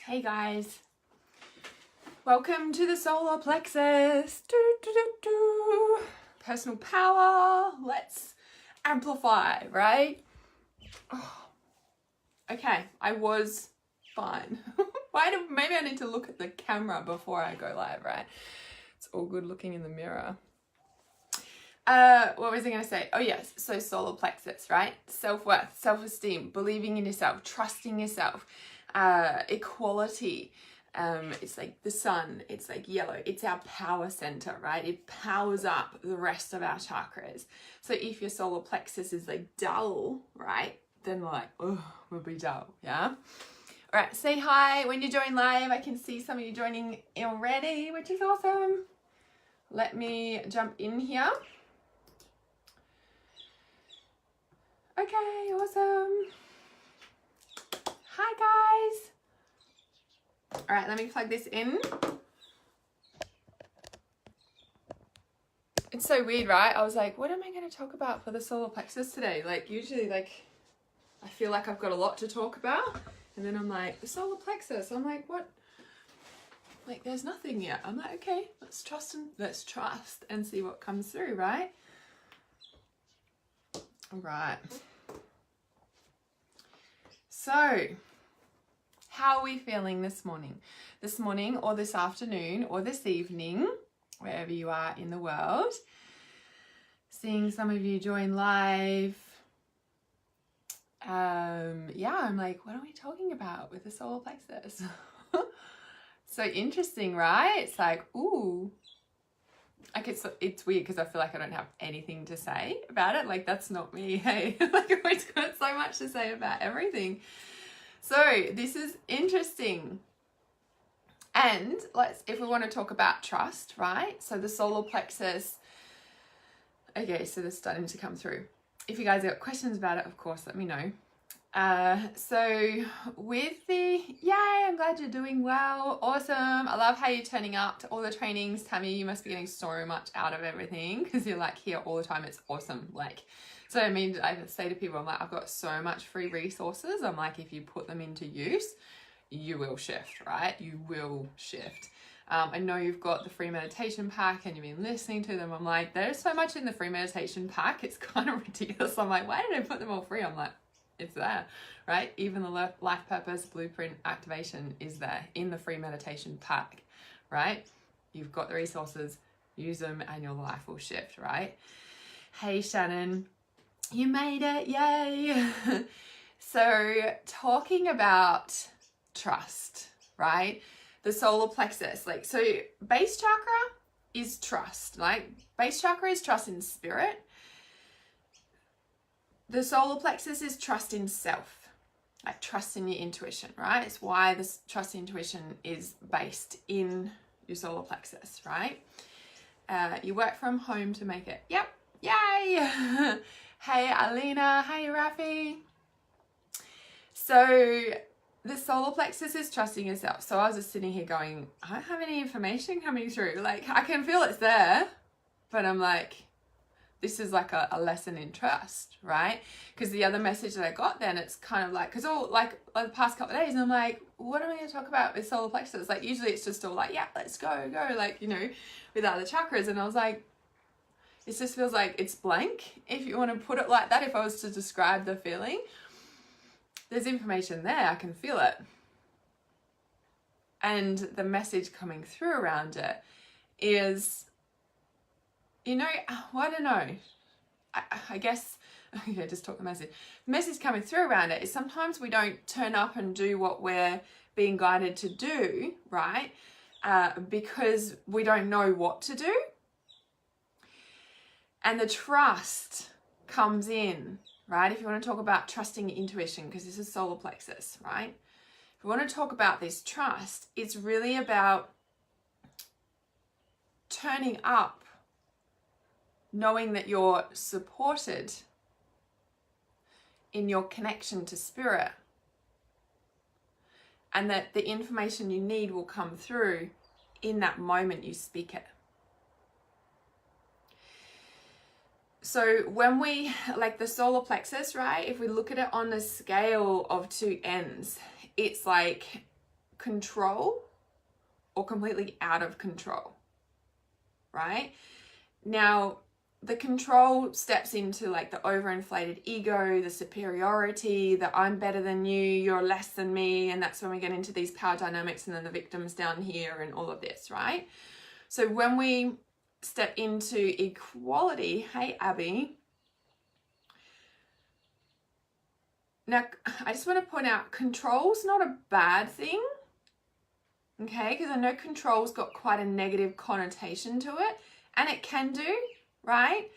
Hey guys, welcome to the solar plexus. Personal power, let's amplify, right? Oh, okay, I was fine. Maybe I need to look at the camera before I go live, right? It's all good looking in the mirror. What was I going to say? Oh yes, so solar plexus, right? Self-worth, self-esteem, believing in yourself, trusting yourself, equality. It's like the sun, it's like yellow, it's our power center, right? It powers up the rest of our chakras. So if your solar plexus is like dull, right, then like, oh, we'll be dull, yeah? All right, say hi when you join live. I can see some of you joining already, which is awesome. Let me jump in here. Okay, awesome. Hi guys. All right, let me plug this in. It's so weird, right? I was like, what am I going to talk about for the solar plexus today? Like usually I feel like I've got a lot to talk about. And then I'm like, the solar plexus. I'm like, what? Like there's nothing yet. I'm like, okay, let's trust and see what comes through, right? All right. So, how are we feeling this morning? This morning or this afternoon or this evening, wherever you are in the world. Seeing some of you join live. Yeah, I'm like, what are we talking about with the solar plexus? So interesting, right? It's like, ooh. Like it's weird because I feel like I don't have anything to say about it. Like that's not me. Hey, like I've always got so much to say about everything. So this is interesting. And if we want to talk about trust, right? So the solar plexus. Okay, so they're starting to come through. If you guys have got questions about it, of course, let me know. So with the, yay, I'm glad you're doing well. Awesome. I love how you're turning up to all the trainings. Tammy, you must be getting so much out of everything because you're like here all the time. It's awesome. Like, so I mean, I say to people, I'm like, I've got so much free resources. I'm like, if you put them into use, you will shift, right? You will shift. I know you've got the free meditation pack and you've been listening to them. I'm like, there's so much in the free meditation pack. It's kind of ridiculous. I'm like, why did I put them all free? I'm like, it's there, right? Even the life purpose blueprint activation is there in the free meditation pack, right? You've got the resources, use them and your life will shift, right? Hey, Shannon, you made it, yay. So talking about trust, right? The solar plexus, like, so base chakra is trust, like base chakra is trust in spirit. The solar plexus is trust in self, like trust in your intuition, right? It's why this trust intuition is based in your solar plexus, right? You work from home to make it. Yep, yay! Hey, Alina. Hey, Rafi. So the solar plexus is trusting yourself. So I was just sitting here going, I don't have any information coming through. Like I can feel it's there, but I'm like, this is like a lesson in trust, right? Because the other message that I got then, it's kind of like, because all like the past couple of days, and I'm like, what am I going to talk about with solar plexus? Like usually it's just all like, yeah, let's go, like, you know, with other chakras. And I was like, it just feels like it's blank. If you want to put it like that, if I was to describe the feeling, there's information there, I can feel it. And the message coming through around it is, you know, I don't know. I guess, okay, just talk the message. The message coming through around it is sometimes we don't turn up and do what we're being guided to do, right? Because we don't know what to do. And the trust comes in, right? If you want to talk about trusting your intuition, because this is solar plexus, right? If you want to talk about this trust, it's really about turning up, knowing that you're supported in your connection to spirit and that the information you need will come through in that moment you speak it. So when we, like the solar plexus, right, if we look at it on a scale of 2 ends, it's like control or completely out of control, right? Now, the control steps into like the overinflated ego, the superiority, that I'm better than you, you're less than me, and that's when we get into these power dynamics, and then the victim's down here and all of this, right? So when we step into equality, hey Abby, now I just want to point out, control's not a bad thing, okay? Because I know control's got quite a negative connotation to it, and it can do, right?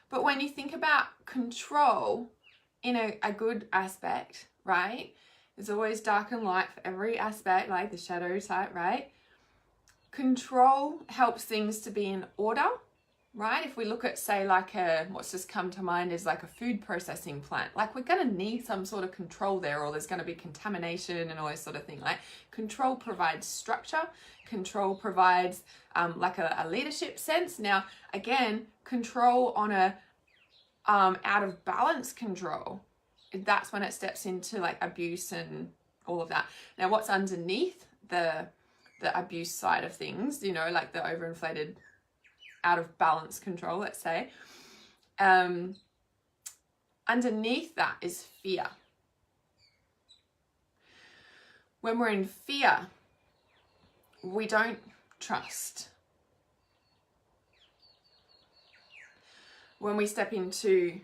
But when you think about control in a good aspect, right? There's always dark and light for every aspect, like the shadow type, right? Control helps things to be in order, right? If we look at, say, like what's just come to mind is like a food processing plant. Like, we're going to need some sort of control there, or there's going to be contamination and all this sort of thing. Like, control provides structure. Control provides like a leadership sense. Now, again, control on a out of balance control, that's when it steps into like abuse and all of that. Now, what's underneath the abuse side of things, you know, like the overinflated out of balance control, let's say, underneath that is fear. When we're in fear, we don't trust. When we step into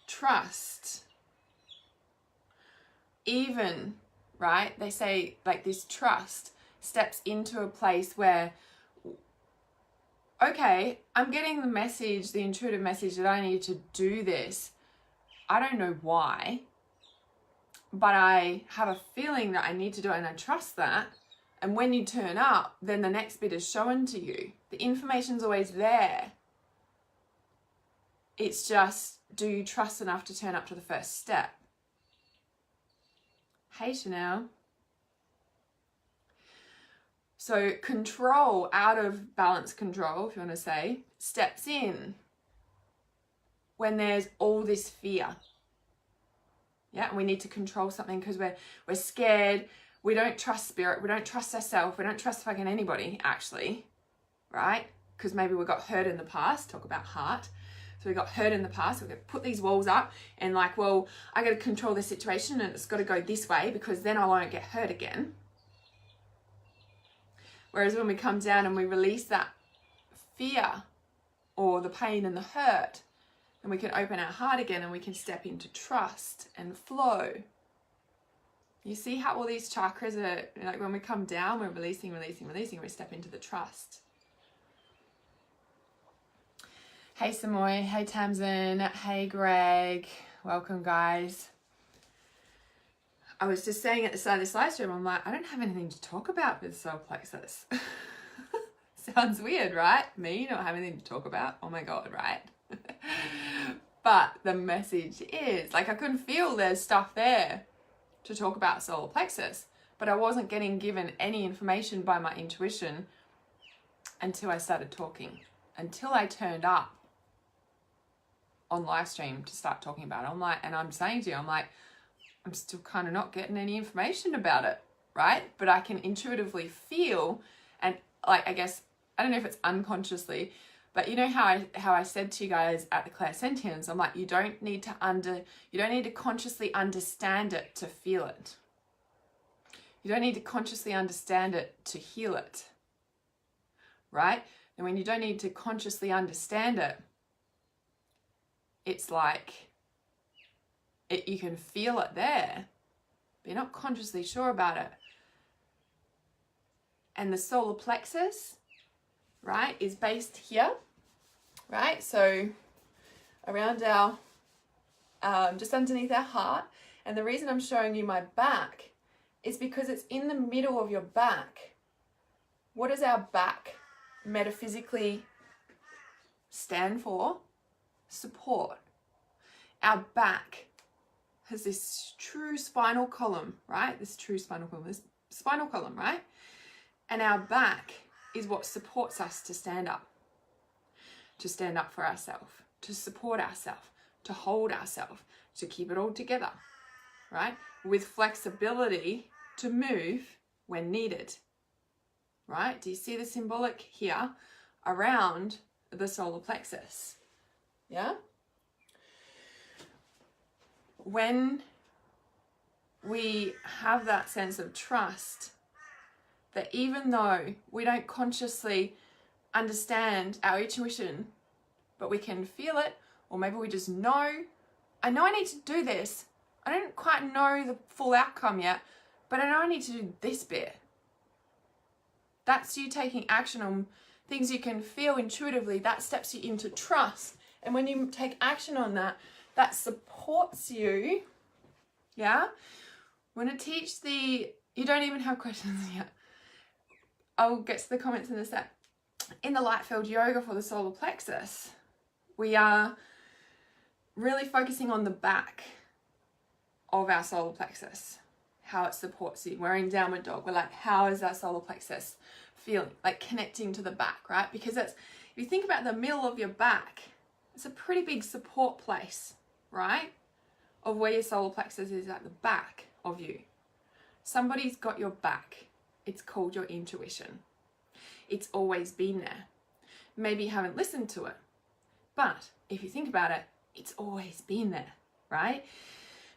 trust, even, right, they say like this trust steps into a place where, okay, I'm getting the message, the intuitive message that I need to do this. I don't know why, but I have a feeling that I need to do it, and I trust that. And when you turn up, then the next bit is shown to you. The information's always there. It's just, do you trust enough to turn up to the first step? Hey, Chanel. So control, out of balance control, if you want to say, steps in when there's all this fear. Yeah, and we need to control something because we're scared. We don't trust spirit. We don't trust ourselves. We don't trust fucking anybody, actually, right? Because maybe we got hurt in the past. Talk about heart. So we got hurt in the past. We're going to put these walls up and like, well, I got to control the situation and it's got to go this way because then I won't get hurt again. Whereas when we come down and we release that fear or the pain and the hurt, then we can open our heart again and we can step into trust and flow. You see how all these chakras are, like when we come down, we're releasing, we step into the trust. Hey Samoy, hey Tamsin, hey Greg, welcome guys. I was just saying at the start of this live stream, I'm like, I don't have anything to talk about with solar plexus. Sounds weird, right? Me not having anything to talk about, oh my God, right? But the message is, like, I couldn't feel there's stuff there to talk about solar plexus, but I wasn't getting given any information by my intuition until I started talking, until I turned up on live stream to start talking about it. I'm like, and I'm saying to you, I'm like, I'm still kind of not getting any information about it, right? But I can intuitively feel, and like, I guess, I don't know if it's unconsciously, but you know how I said to you guys at the clairsentience, I'm like, you don't need to consciously understand it to feel it. You don't need to consciously understand it to heal it, right? And when you don't need to consciously understand it, it's like, you can feel it there, but you're not consciously sure about it. And the solar plexus, right, is based here, right? So around our, just underneath our heart. And the reason I'm showing you my back is because it's in the middle of your back. What does our back metaphysically stand for? Support. Our back has this true spinal column, right? This spinal column, right? And our back is what supports us to stand up for ourselves, to support ourselves, to hold ourselves, to keep it all together, right? With flexibility to move when needed, right? Do you see the symbolic here around the solar plexus? Yeah? When we have that sense of trust, that even though we don't consciously understand our intuition, but we can feel it, or maybe we just know, I know I need to do this. I don't quite know the full outcome yet, but I know I need to do this bit. That's you taking action on things you can feel intuitively. That steps you into trust. And when you take action on that, that supports you. Yeah? I'm going to teach you don't even have questions yet. I'll get to the comments in a sec. In the light field yoga for the solar plexus, we are really focusing on the back of our solar plexus, how it supports you. We're in downward dog. We're like, how is our solar plexus feeling? Like connecting to the back, right? Because if you think about the middle of your back, it's a pretty big support place, right? Of where your solar plexus is at the back of you. Somebody's got your back. It's called your intuition. It's always been there. Maybe you haven't listened to it, but if you think about it, it's always been there, right?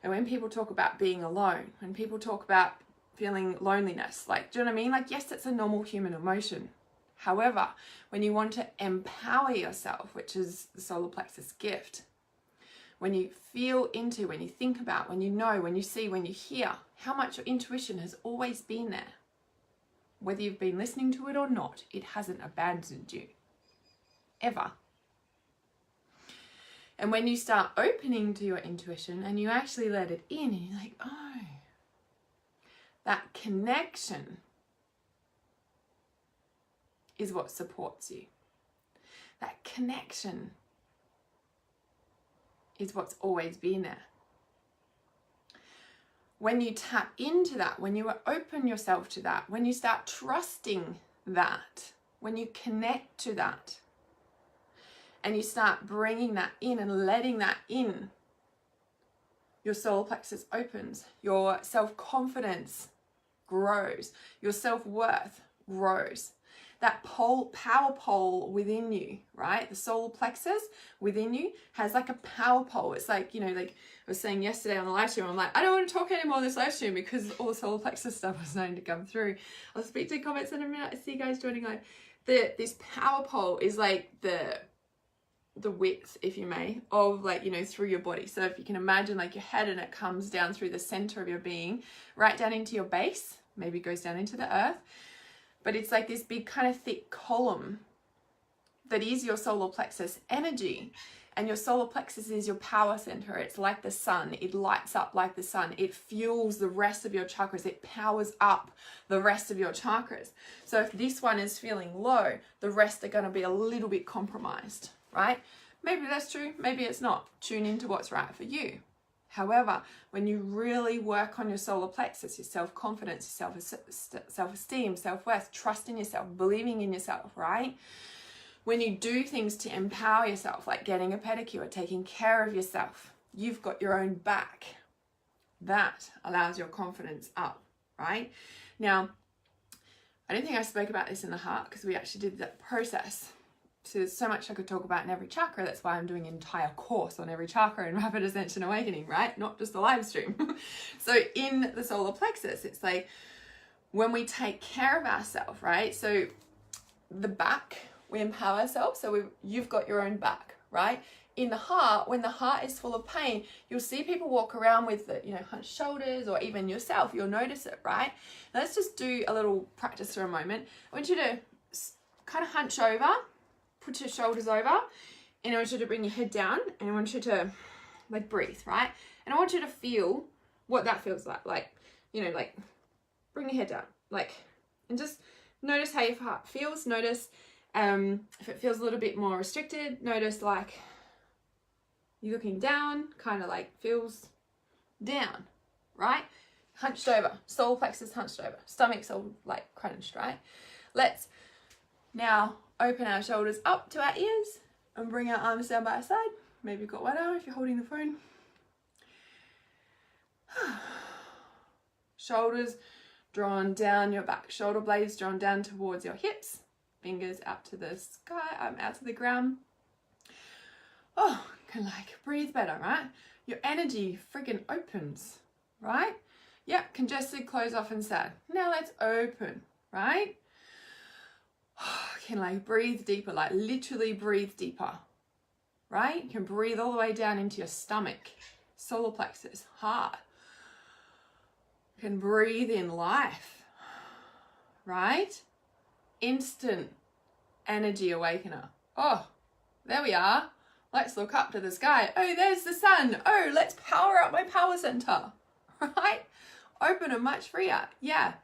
And when people talk about being alone, when people talk about feeling loneliness, like, do you know what I mean? Like, yes, it's a normal human emotion. However, when you want to empower yourself, which is the solar plexus gift, when you feel into, when you think about, when you know, when you see, when you hear, how much your intuition has always been there. Whether you've been listening to it or not, it hasn't abandoned you. Ever. And when you start opening to your intuition and you actually let it in and you're like, oh, that connection is what supports you. That connection is what's always been there. When you tap into that, when you open yourself to that, when you start trusting that, when you connect to that, and you start bringing that in and letting that in, your solar plexus opens, your self-confidence grows, your self-worth grows. That power pole within you, right? The solar plexus within you has like a power pole. It's like, you know, like I was saying yesterday on the live stream, I'm like, I don't want to talk anymore on this live stream because all the solar plexus stuff was starting to come through. I'll speak to comments in a minute. I see you guys joining live. This power pole is like the width, if you may, of like, you know, through your body. So if you can imagine like your head and it comes down through the center of your being, right down into your base, maybe goes down into the earth. But it's like this big kind of thick column that is your solar plexus energy. And your solar plexus is your power center. It's like the sun. It lights up like the sun. It fuels the rest of your chakras. It powers up the rest of your chakras. So if this one is feeling low, the rest are going to be a little bit compromised, right? Maybe that's true. Maybe it's not. Tune into what's right for you. However, when you really work on your solar plexus, your self-confidence, your self-esteem, self-worth, trust in yourself, believing in yourself, right? When you do things to empower yourself, like getting a pedicure, taking care of yourself, you've got your own back. That allows your confidence up, right? Now, I don't think I spoke about this in the heart because we actually did that process. So there's so much I could talk about in every chakra. That's why I'm doing an entire course on every chakra in Rapid Ascension Awakening, right? Not just a live stream. So in the solar plexus, it's like when we take care of ourselves, right? So the back, we empower ourselves. So you've got your own back, right? In the heart, when the heart is full of pain, you'll see people walk around with the, you know, hunched shoulders, or even yourself, you'll notice it, right? Now let's just do a little practice for a moment. I want you to kind of hunch over, put your shoulders over, and I want you to bring your head down, and I want you to like breathe, right? And I want you to feel what that feels like, you know, like bring your head down, like, and just notice how your heart feels. Notice if it feels a little bit more restricted. Notice like you're looking down, kind of like feels down, right? Hunched over, solar plexus hunched over, stomach's all like crunched, right? Let's now open our shoulders up to our ears and bring our arms down by our side. Maybe you've got one arm if you're holding the phone. Shoulders drawn down your back, shoulder blades drawn down towards your hips, fingers out to the sky, out to the ground. Oh, can like breathe better, right? Your energy friggin' opens, right? Yeah, congested, close off and sad. Now let's open, right? Can like breathe deeper, like literally breathe deeper, right? You can breathe all the way down into your stomach, solar plexus, heart. You can breathe in life, right? Instant energy awakener. Oh, there we are. Let's look up to the sky. Oh, there's the sun. Oh, let's power up my power center, right? Open and much freer. Yeah.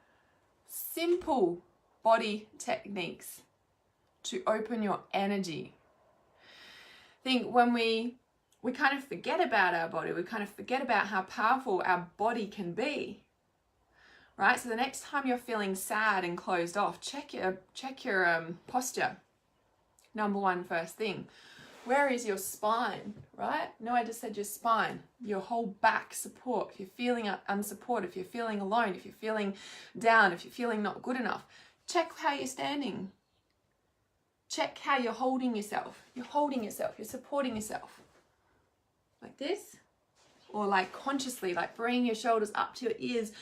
Simple body techniques to open your energy. I think when we kind of forget about our body, we kind of forget about how powerful our body can be, right? So the next time you're feeling sad and closed off, check your posture. Number one, first thing. Where is your spine, right? No, I just said your spine, your whole back support. If you're feeling unsupported, if you're feeling alone, if you're feeling down, if you're feeling not good enough, check how you're standing. Check how you're holding yourself. You're holding yourself, you're supporting yourself. Like this, or like consciously, like bring your shoulders up to your ears,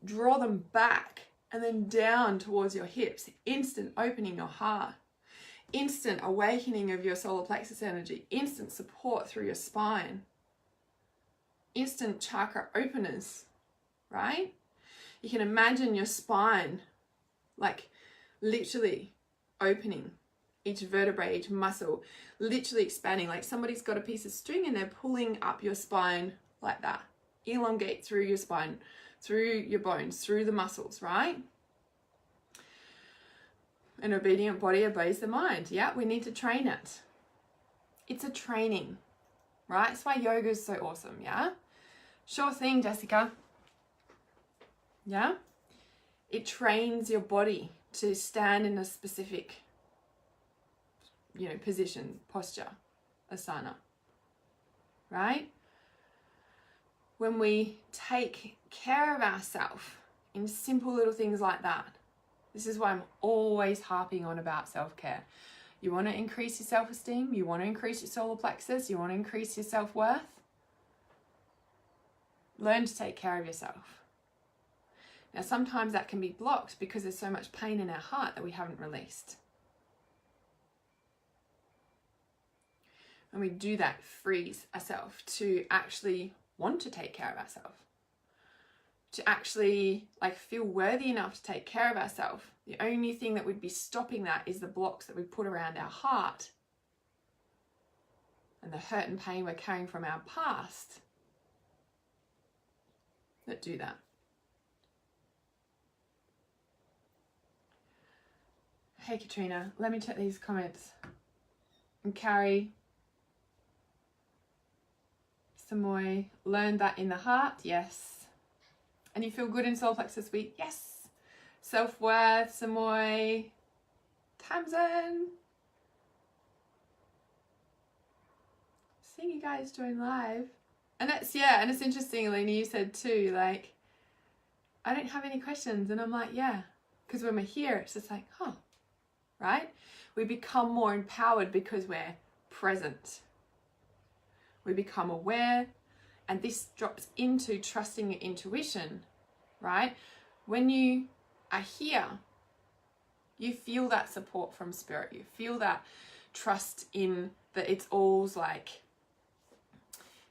draw them back and then down towards your hips. Instant opening your heart. Instant awakening of your solar plexus energy, instant support through your spine, instant chakra openers, right? You can imagine your spine like literally opening, each vertebrae, each muscle, literally expanding, like somebody's got a piece of string and they're pulling up your spine like that. Elongate through your spine, through your bones, through the muscles, right? An obedient body obeys the mind. Yeah, we need to train it. It's a training, right? That's why yoga is so awesome, yeah? Sure thing, Jessica. Yeah? It trains your body to stand in a specific, position, posture, asana, right? When we take care of ourselves in simple little things like that, this is why I'm always harping on about self-care. You want to increase your self-esteem, you want to increase your solar plexus, you want to increase your self-worth. Learn to take care of yourself. Now, sometimes that can be blocked because there's so much pain in our heart that we haven't released. And we do that, it frees ourselves to actually want to take care of ourselves. To actually feel worthy enough to take care of ourselves. The only thing that would be stopping that is the blocks that we put around our heart and the hurt and pain we're carrying from our past that do that. Hey Katrina, let me check these comments. And Carrie, Samoy, learned that in the heart, yes. And you feel good in solar plexus week? Yes. Self-worth, Samoy, Tamsin. Seeing you guys join live. And that's, and it's interesting, Alina, you said too, I don't have any questions. And I'm like, yeah. Because when we're here, it's just like, right? We become more empowered because we're present. We become aware. And this drops into trusting your intuition, right? When you are here, you feel that support from spirit. You feel that trust in that it's all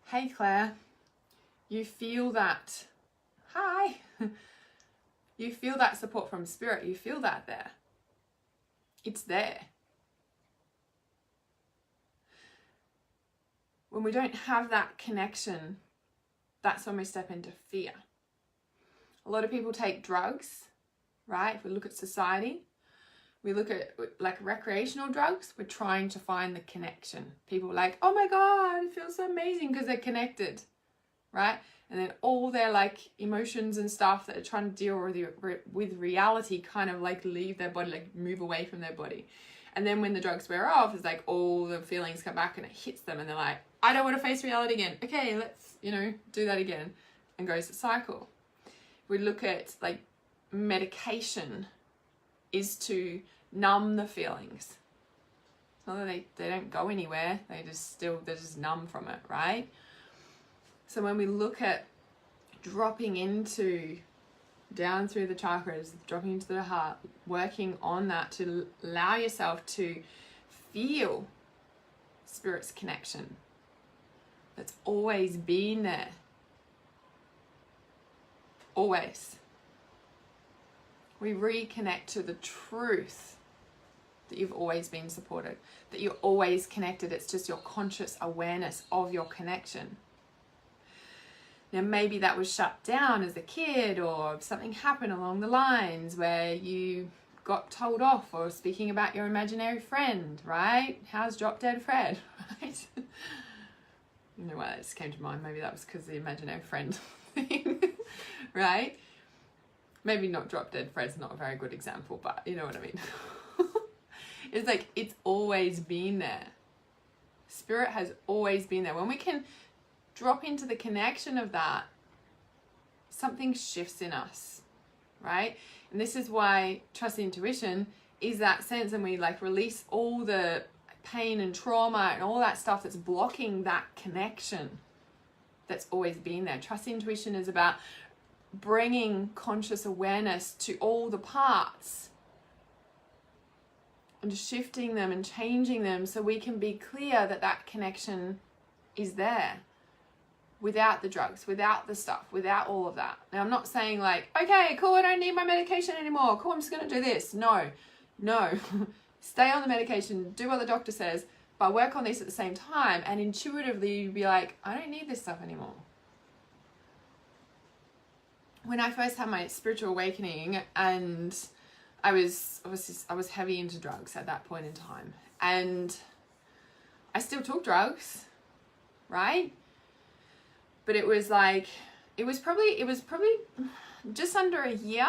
hey Claire. You feel that, hi. You feel that support from spirit. You feel that there. It's there. When we don't have that connection, that's when we step into fear. A lot of people take drugs, right? If we look at society, we look at recreational drugs, we're trying to find the connection. People are like, oh my God, it feels so amazing because they're connected, right? And then all their emotions and stuff that are trying to deal with reality kind of leave their body, move away from their body. And then when the drugs wear off, it's all the feelings come back and it hits them and they're like, I don't want to face reality again. Okay, let's, do that again. And goes the cycle. We look at medication is to numb the feelings. It's not that they don't go anywhere, they're just numb from it, right? So when we look at dropping into, down through the chakras, dropping into the heart, working on that to allow yourself to feel Spirit's connection that's always been there. Always. We reconnect to the truth that you've always been supported, that you're always connected. It's just your conscious awareness of your connection. Now, maybe that was shut down as a kid, or something happened along the lines where you got told off, or speaking about your imaginary friend, right? How's Drop Dead Fred, right? I don't know why that just came to mind. Maybe that was because the imaginary friend thing, right? Maybe not Drop Dead Fred's not a very good example, but you know what I mean. It's like, it's always been there. Spirit has always been there. When we can drop into the connection of that, something shifts in us, right? And this is why trust the intuition is that sense, and we like release all the pain and trauma and all that stuff that's blocking that connection that's always been there. Trust the intuition is about bringing conscious awareness to all the parts and shifting them and changing them so we can be clear that that connection is there without the drugs, without the stuff, without all of that. Now, I'm not saying like, okay, cool, I don't need my medication anymore. Cool, I'm just going to do this. No. Stay on the medication, do what the doctor says, but work on this at the same time, and intuitively be like, I don't need this stuff anymore. When I first had my spiritual awakening, and I was heavy into drugs at that point in time, and I still took drugs, right? But it was like, it was probably just under a year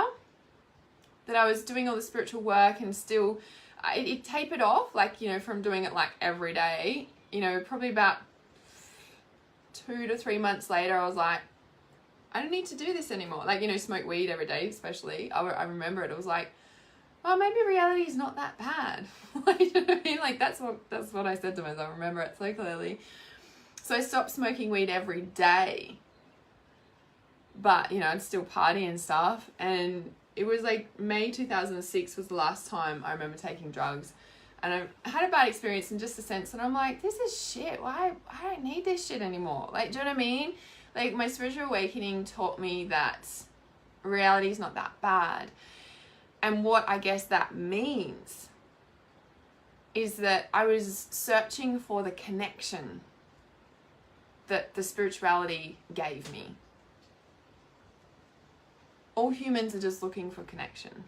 that I was doing all the spiritual work, and still it tapered off, like, you know, from doing it like every day, you know, probably about 2 to 3 months later, I was like, I don't need to do this anymore. Like, you know, smoke weed every day, especially. I remember it. It was like, oh, maybe reality is not that bad. Like, you know what I mean? Like, that's what I said to myself. I remember it so clearly. So I stopped smoking weed every day. But, you know, I'd still party and stuff. And it was like May 2006 was the last time I remember taking drugs. And I had a bad experience in just a sense. And I'm like, this is shit. Why? I don't need this shit anymore. Like, do you know what I mean? Like, my spiritual awakening taught me that reality is not that bad. And what I guess that means is that I was searching for the connection that the spirituality gave me. All humans are just looking for connection.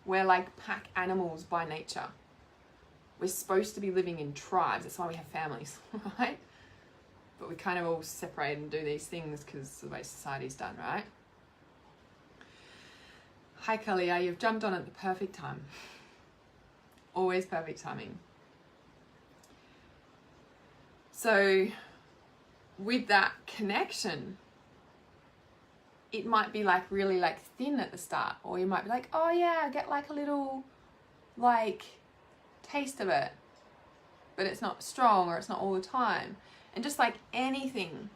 We're like pack animals by nature. We're supposed to be living in tribes. That's why we have families, right? But we kind of all separate and do these things because of the way society's done, right? Hi, Kalia, you've jumped on at the perfect time. Always perfect timing. So with that connection, it might be like really like thin at the start, or you might be like, oh yeah, I get like a little like taste of it, but it's not strong, or it's not all the time. And just like anything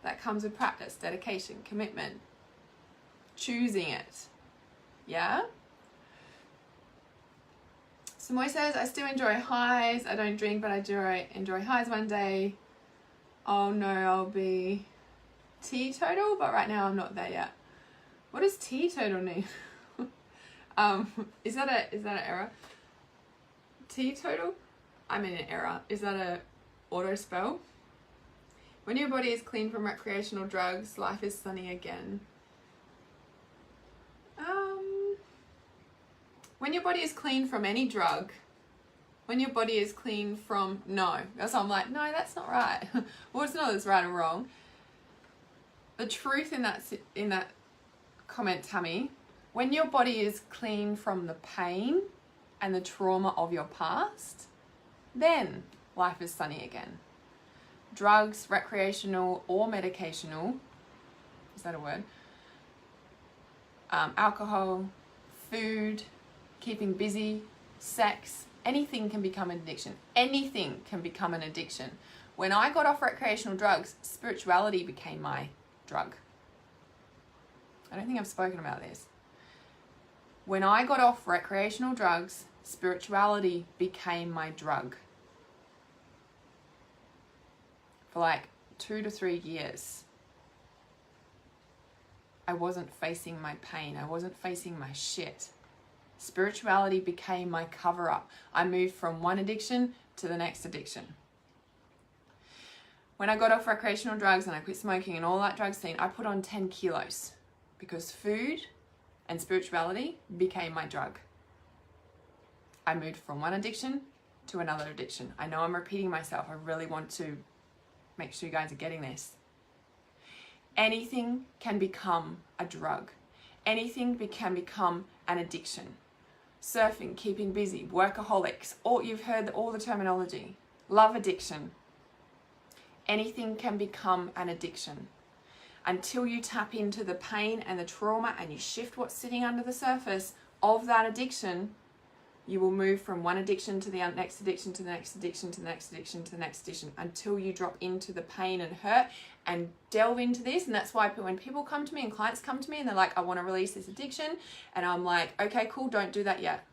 that comes with practice, dedication, commitment, choosing it. Yeah? Samoy says, I still enjoy highs. I don't drink, but I do enjoy highs one day. Oh no, I'll be teetotal, but right now I'm not there yet. What does teetotal mean? Is that an error? Teetotal? I'm in an error. Is that a auto spell? When your body is clean from recreational drugs, life is sunny again. When your body is clean from any drug, when your body is clean from, no. So I'm like, no, that's not right. Well, it's not as right or wrong. The truth in that comment, Tammy, when your body is clean from the pain and the trauma of your past, then life is sunny again. Drugs, recreational or medicational, is that a word? Alcohol, food, keeping busy, sex, anything can become an addiction. Anything can become an addiction. When I got off recreational drugs, spirituality became my drug. I don't think I've spoken about this. When I got off recreational drugs, spirituality became my drug. For like 2 to 3 years, I wasn't facing my pain. I wasn't facing my shit. Spirituality became my cover-up. I moved from one addiction to the next addiction. When I got off recreational drugs and I quit smoking and all that drug scene, I put on 10 kilos because food and spirituality became my drug. I moved from one addiction to another addiction. I know I'm repeating myself. I really want to make sure you guys are getting this. Anything can become a drug. Anything can become an addiction. Surfing, keeping busy, workaholics, you've heard all the terminology. Love addiction. Anything can become an addiction. Until you tap into the pain and the trauma and you shift what's sitting under the surface of that addiction, you will move from one addiction to the next addiction to the next addiction to the next addiction to the next addiction until you drop into the pain and hurt and delve into this. And that's why when people come to me and clients come to me and they're like, I want to release this addiction, and I'm like, okay, cool, don't do that yet.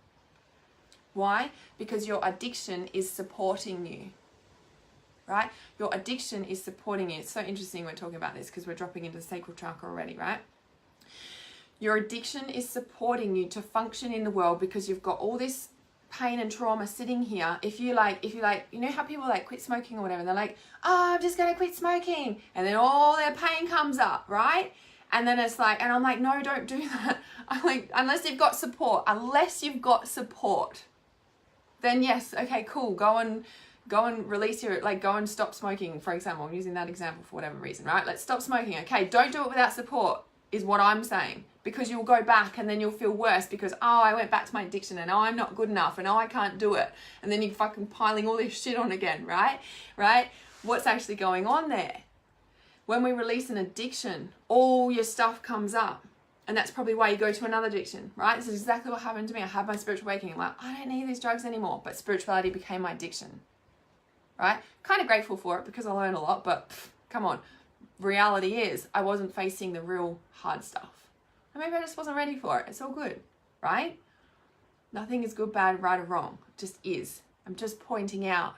Why? Because your addiction is supporting you, right? Your addiction is supporting you. It's so interesting we're talking about this because we're dropping into the sacral chakra already, right? Your addiction is supporting you to function in the world because you've got all this pain and trauma sitting here. If you like, you know how people like quit smoking or whatever, and they're like, oh, I'm just going to quit smoking. And then all their pain comes up, right? And then it's like, and I'm like, no, don't do that. I'm like, unless you've got support, then yes, okay, cool. Go and release your, go and stop smoking, for example. I'm using that example for whatever reason, right? Let's stop smoking. Okay, don't do it without support is what I'm saying. Because you'll go back and then you'll feel worse because, oh, I went back to my addiction and oh, I'm not good enough and oh, I can't do it. And then you're fucking piling all this shit on again, right? Right? What's actually going on there? When we release an addiction, all your stuff comes up. And that's probably why you go to another addiction, right? This is exactly what happened to me. I had my spiritual awakening. I'm like, I don't need these drugs anymore. But spirituality became my addiction, right? Kind of grateful for it because I learned a lot, but come on. Reality is I wasn't facing the real hard stuff. And maybe I just wasn't ready for it. It's all good, right? Nothing is good, bad, right, or wrong. It just is. I'm just pointing out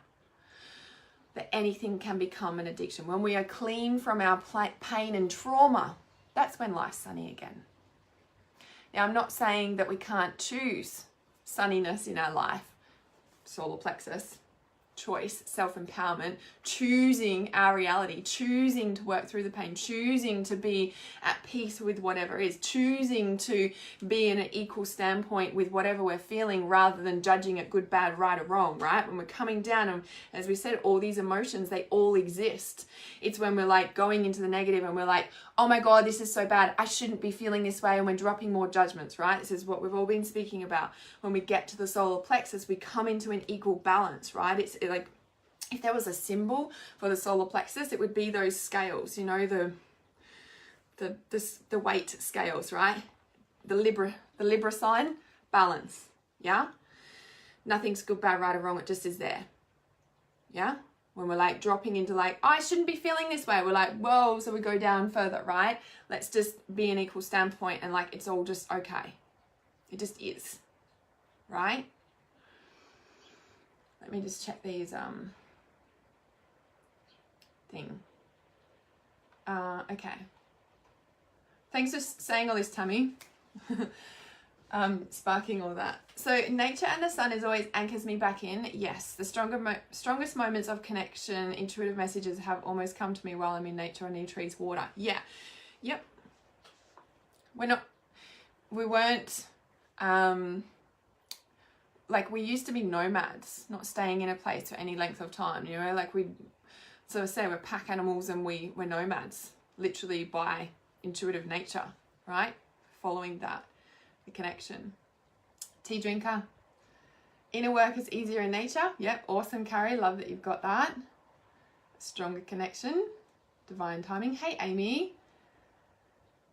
that anything can become an addiction. When we are clean from our pain and trauma, that's when life's sunny again. Now, I'm not saying that we can't choose sunniness in our life. Solar plexus. Choice, self-empowerment, choosing our reality, choosing to work through the pain, choosing to be at peace with whatever is, choosing to be in an equal standpoint with whatever we're feeling rather than judging it good, bad, right or wrong, right? When we're coming down and, as we said, all these emotions, they all exist. It's when we're like going into the negative and we're like, oh my God, this is so bad. I shouldn't be feeling this way. And we're dropping more judgments, right? This is what we've all been speaking about. When we get to the solar plexus, we come into an equal balance, right? It's like, if there was a symbol for the solar plexus, it would be those scales, you know, the weight scales, right? The Libra sign, balance, yeah? Nothing's good, bad, right or wrong. It just is there, yeah? When we're like dropping into like, oh, I shouldn't be feeling this way. We're like, whoa, so we go down further, right? Let's just be an equal standpoint and like, it's all just okay. It just is, right? Let me just check these, thing. Okay. Thanks for saying all this, Tammy. Sparking all that. So nature and the sun is always anchors me back in. Yes, the strongest moments of connection, intuitive messages have almost come to me while I'm in nature or near trees, water. Yeah. Yep. We weren't, like we used to be nomads, not staying in a place for any length of time, you know, like so I say we're pack animals and we're nomads, literally by intuitive nature, right? Following that, the connection. Tea drinker. Inner work is easier in nature. Yep, awesome, Carrie. Love that you've got that. Stronger connection. Divine timing. Hey, Amy.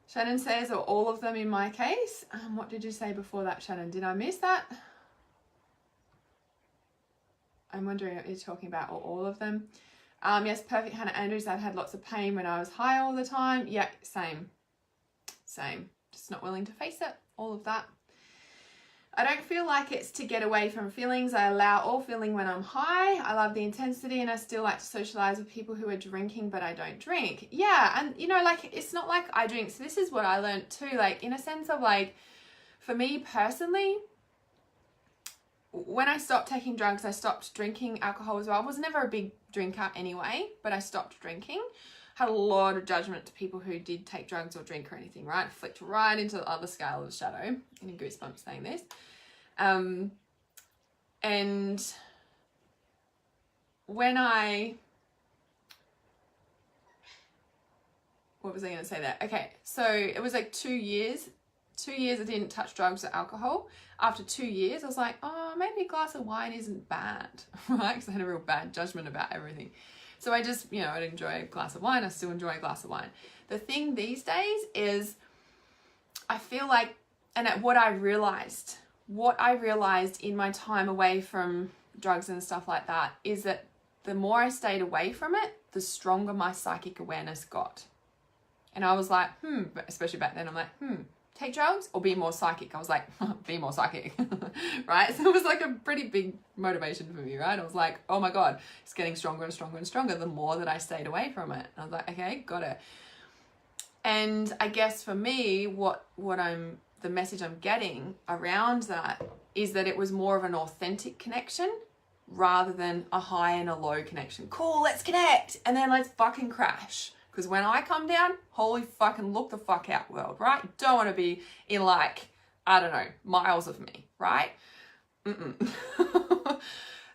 Shannon says, or all of them in my case. What did you say before that, Shannon? Did I miss that? I'm wondering what you're talking about, or all of them. Yes, perfect, Hannah Andrews. I've had lots of pain when I was high all the time. Yeah, same. Just not willing to face it, all of that. I don't feel like it's to get away from feelings. I allow all feeling when I'm high. I love the intensity, and I still like to socialize with people who are drinking, but I don't drink. Yeah, and you know, like, it's not like I drink. So this is what I learned too, like, in a sense of like, for me personally, when I stopped taking drugs, I stopped drinking alcohol as well. I was never a big drinker anyway, but I stopped drinking. Had a lot of judgment to people who did take drugs or drink or anything, right? Flicked right into the other scale of shadow. Getting goosebumps saying this. And when what was I going to say there? Okay, so it was like 2 years. 2 years I didn't touch drugs or alcohol. After 2 years, I was like, oh, maybe a glass of wine isn't bad, right? Because I had a real bad judgment about everything. So I just, you know, I'd enjoy a glass of wine. I still enjoy a glass of wine. The thing these days is I feel like, and what I realized in my time away from drugs and stuff like that is that the more I stayed away from it, the stronger my psychic awareness got. And I was like, especially back then, I'm like, take drugs or be more psychic? I was like, be more psychic, right? So it was like a pretty big motivation for me, right? I was like, oh my God, it's getting stronger and stronger and stronger the more that I stayed away from it. And I was like, okay, got it. And I guess for me, the message I'm getting around that is that it was more of an authentic connection rather than a high and a low connection. Cool, let's connect. And then let's fucking crash. Because when I come down, holy fucking look the fuck out world, right? You don't want to be in like, I don't know, miles of me, right?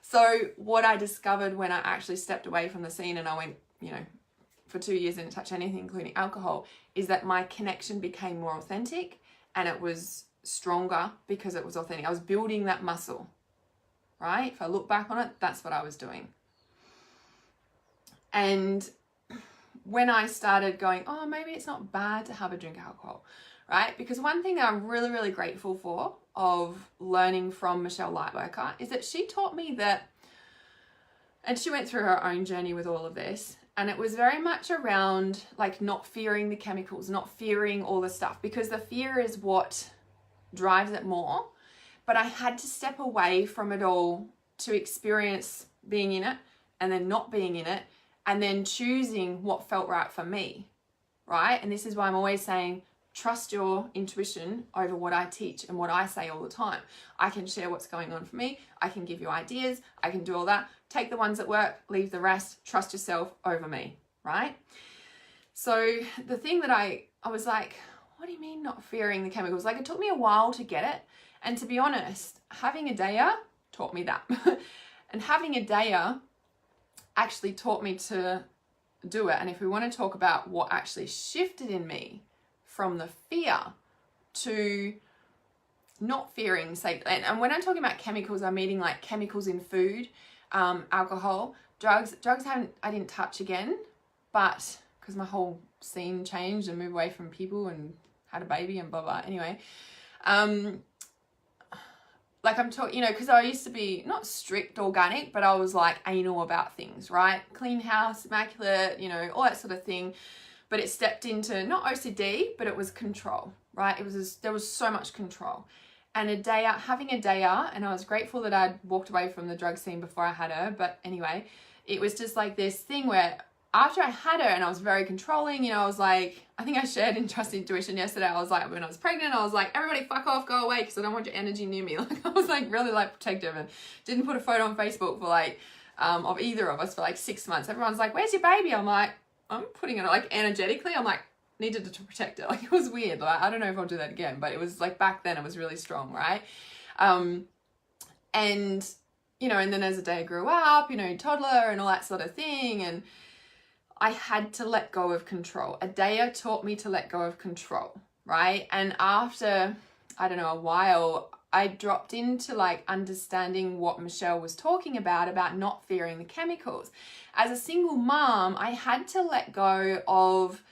So what I discovered when I actually stepped away from the scene and I went, you know, for 2 years and didn't touch anything, including alcohol, is that my connection became more authentic and it was stronger because it was authentic. I was building that muscle, right? If I look back on it, that's what I was doing. And when I started going, oh, maybe it's not bad to have a drink of alcohol, right? Because one thing I'm really, really grateful for of learning from Michelle Lightworker is that she taught me that, and she went through her own journey with all of this, and it was very much around like not fearing the chemicals, not fearing all the stuff, because the fear is what drives it more. But I had to step away from it all to experience being in it and then not being in it, and then choosing what felt right for me, right? And this is why I'm always saying, trust your intuition over what I teach and what I say all the time. I can share what's going on for me. I can give you ideas. I can do all that. Take the ones that work, leave the rest. Trust yourself over me, right? So the thing that I was like, what do you mean not fearing the chemicals? Like, it took me a while to get it. And to be honest, having a Daya taught me that. And having a Daya actually taught me to do it. And if we want to talk about what actually shifted in me from the fear to not fearing, say, and when I'm talking about chemicals, I'm meaning like chemicals in food, alcohol, drugs. I didn't touch again, but because my whole scene changed and moved away from people and had a baby and blah, blah. Anyway, like I'm talking, you know, because I used to be not strict organic, but I was like anal about things, right? Clean house, immaculate, you know, all that sort of thing. But it stepped into not OCD, but it was control, right? There was so much control. And having a Daya, and I was grateful that I'd walked away from the drug scene before I had her. But anyway, it was just like this thing where after I had her and I was very controlling, you know, I was like, I think I shared in Trust Intuition yesterday. I was like, when I was pregnant, I was like, everybody fuck off, go away, because I don't want your energy near me. Like, I was like really like protective and didn't put a photo on Facebook for like, of either of us for like 6 months. Everyone's like, where's your baby? I'm like, I'm putting it like energetically. I'm like, needed to protect it. Like, it was weird. Like, I don't know if I'll do that again, but it was like back then it was really strong, right? And, you know, and then as the day grew up, you know, toddler and all that sort of thing. And I had to let go of control. A Daya taught me to let go of control, right? And after, I don't know, a while, I dropped into like understanding what Michelle was talking about not fearing the chemicals. As a single mom, I had to let go of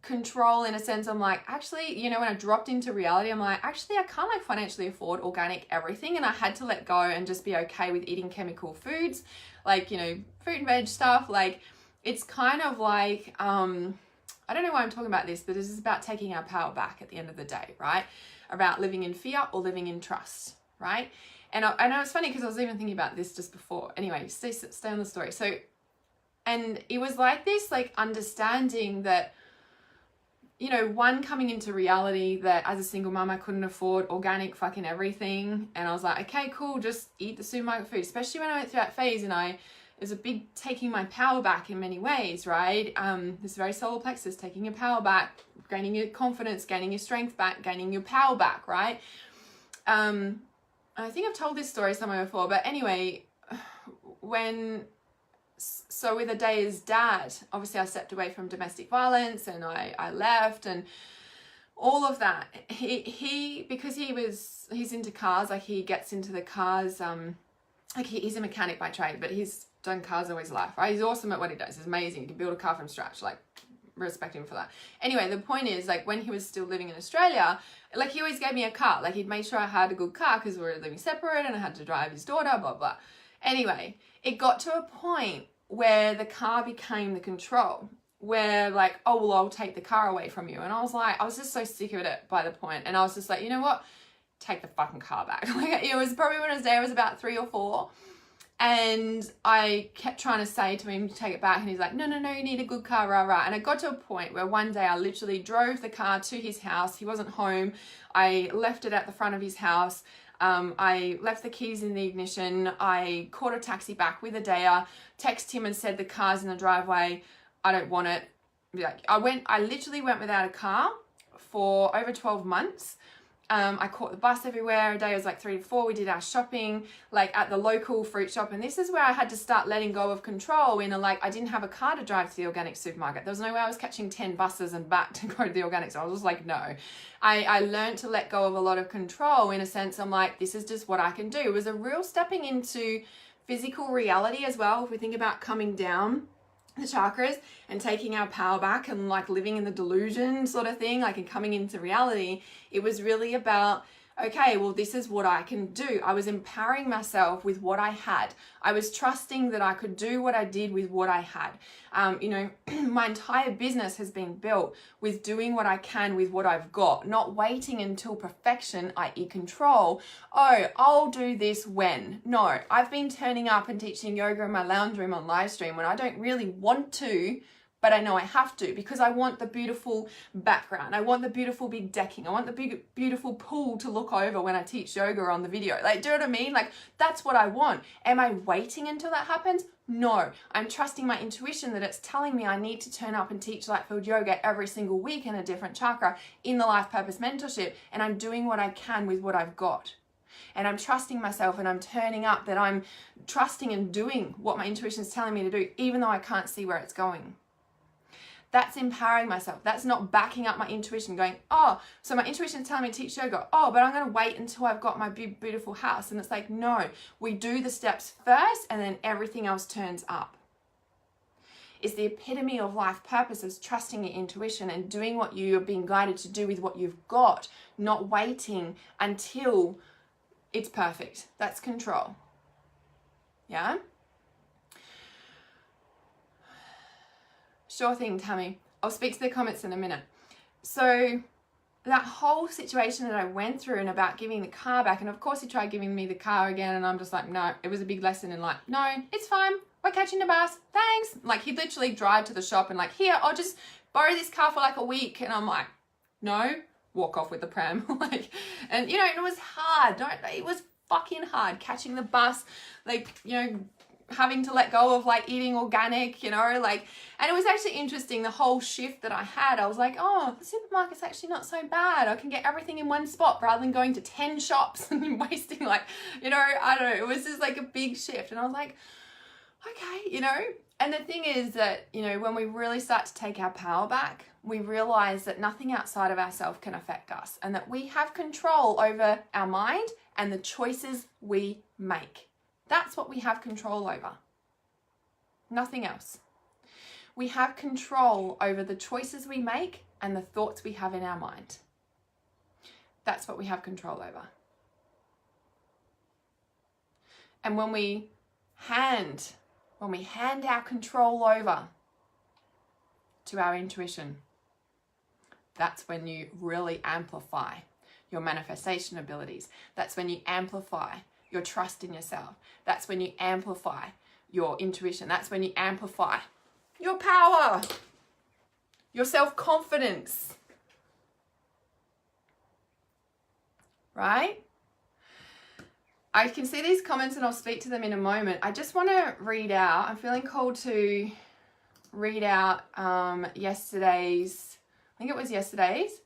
control in a sense. I'm like, actually, you know, when I dropped into reality, I'm like, actually, I can't like financially afford organic everything. And I had to let go and just be okay with eating chemical foods, like, you know, fruit and veg stuff. Like, it's kind of like, I don't know why I'm talking about this, but this is about taking our power back at the end of the day, right? About living in fear or living in trust, right? And I know it's funny because I was even thinking about this just before. Anyway, stay on the story. So, and it was like this, like, understanding that, you know, one, coming into reality that as a single mom, I couldn't afford organic fucking everything. And I was like, okay, cool, just eat the supermarket food. Especially when I went through that phase and it was a big taking my power back in many ways, right? This very solar plexus, taking your power back, gaining your confidence, gaining your strength back, gaining your power back, right? I think I've told this story somewhere before, but anyway, so with Adaya's dad, obviously I stepped away from domestic violence and I left and all of that. He because he's into cars, like he gets into the cars, like he's a mechanic by trade, but he's done cars all his life, right? He's awesome at what he does. He's amazing. He can build a car from scratch, like respect him for that. Anyway, the point is, like, when he was still living in Australia, like, he always gave me a car. Like, he'd make sure I had a good car because we were living separate and I had to drive his daughter, blah, blah. Anyway, it got to a point where the car became the control, where like, oh, well, I'll take the car away from you. And I was just so sick of it by the point. And I was just like, you know what? Take the fucking car back. Like, it was probably when I was about 3 or 4. And I kept trying to say to him to take it back. And he's like, no, you need a good car, rah, rah. And it got to a point where one day I literally drove the car to his house. He wasn't home. I left it at the front of his house. I left the keys in the ignition. I caught a taxi back with Adaya, texted him and said, the car's in the driveway. I don't want it. Like, I literally went without a car for over 12 months. I caught the bus everywhere. Adaya was like 3 to 4. We did our shopping like at the local fruit shop. And this is where I had to start letting go of control in like, I didn't have a car to drive to the organic supermarket. There was no way I was catching 10 buses and back to go to the organic. So I was just like, no. I learned to let go of a lot of control in a sense. I'm like, this is just what I can do. It was a real stepping into physical reality as well. If we think about coming down the chakras and taking our power back and like living in the delusion sort of thing, like, and coming into reality, it was really about, okay, well, this is what I can do. I was empowering myself with what I had. I was trusting that I could do what I did with what I had. You know, my entire business has been built with doing what I can with what I've got, not waiting until perfection, i.e. control. Oh, I'll do this when. No, I've been turning up and teaching yoga in my lounge room on live stream when I don't really want to, but I know I have to because I want the beautiful background. I want the beautiful big decking. I want the big, beautiful pool to look over when I teach yoga on the video. Like, do you know what I mean? Like, that's what I want. Am I waiting until that happens? No, I'm trusting my intuition that it's telling me I need to turn up and teach Lightfield Yoga every single week in a different chakra in the Life Purpose Mentorship. And I'm doing what I can with what I've got. And I'm trusting myself and I'm turning up, that I'm trusting and doing what my intuition is telling me to do, even though I can't see where it's going. That's empowering myself. That's not backing up my intuition going, oh, so my intuition is telling me to teach yoga. Oh, but I'm going to wait until I've got my big, beautiful house. And it's like, no, we do the steps first and then everything else turns up. It's the epitome of life purpose, is trusting your intuition and doing what you are being guided to do with what you've got, not waiting until it's perfect. That's control. Yeah? Sure thing, Tammy. I'll speak to the comments in a minute. So that whole situation that I went through and about giving the car back, and of course he tried giving me the car again, and I'm just like, no, it was a big lesson in like, no, it's fine. We're catching the bus. Thanks. Like, he'd literally drive to the shop and like, here, I'll just borrow this car for like a week. And I'm like, no, walk off with the pram. Like, and you know, it was hard. It was fucking hard catching the bus, like, you know, having to let go of like eating organic, you know, like, and it was actually interesting, the whole shift that I had. I was like, oh, the supermarket's actually not so bad. I can get everything in one spot rather than going to 10 shops and wasting like, you know, I don't know. It was just like a big shift. And I was like, okay, you know, and the thing is that, you know, when we really start to take our power back, we realize that nothing outside of ourselves can affect us and that we have control over our mind and the choices we make. That's what we have control over. Nothing else. We have control over the choices we make and the thoughts we have in our mind. That's what we have control over. And when we hand our control over to our intuition, that's when you really amplify your manifestation abilities. That's when you amplify your trust in yourself. That's when you amplify your intuition. That's when you amplify your power, your self-confidence. Right? I can see these comments and I'll speak to them in a moment. I just want to read out, I'm feeling called to read out yesterday's, I think it was yesterday's.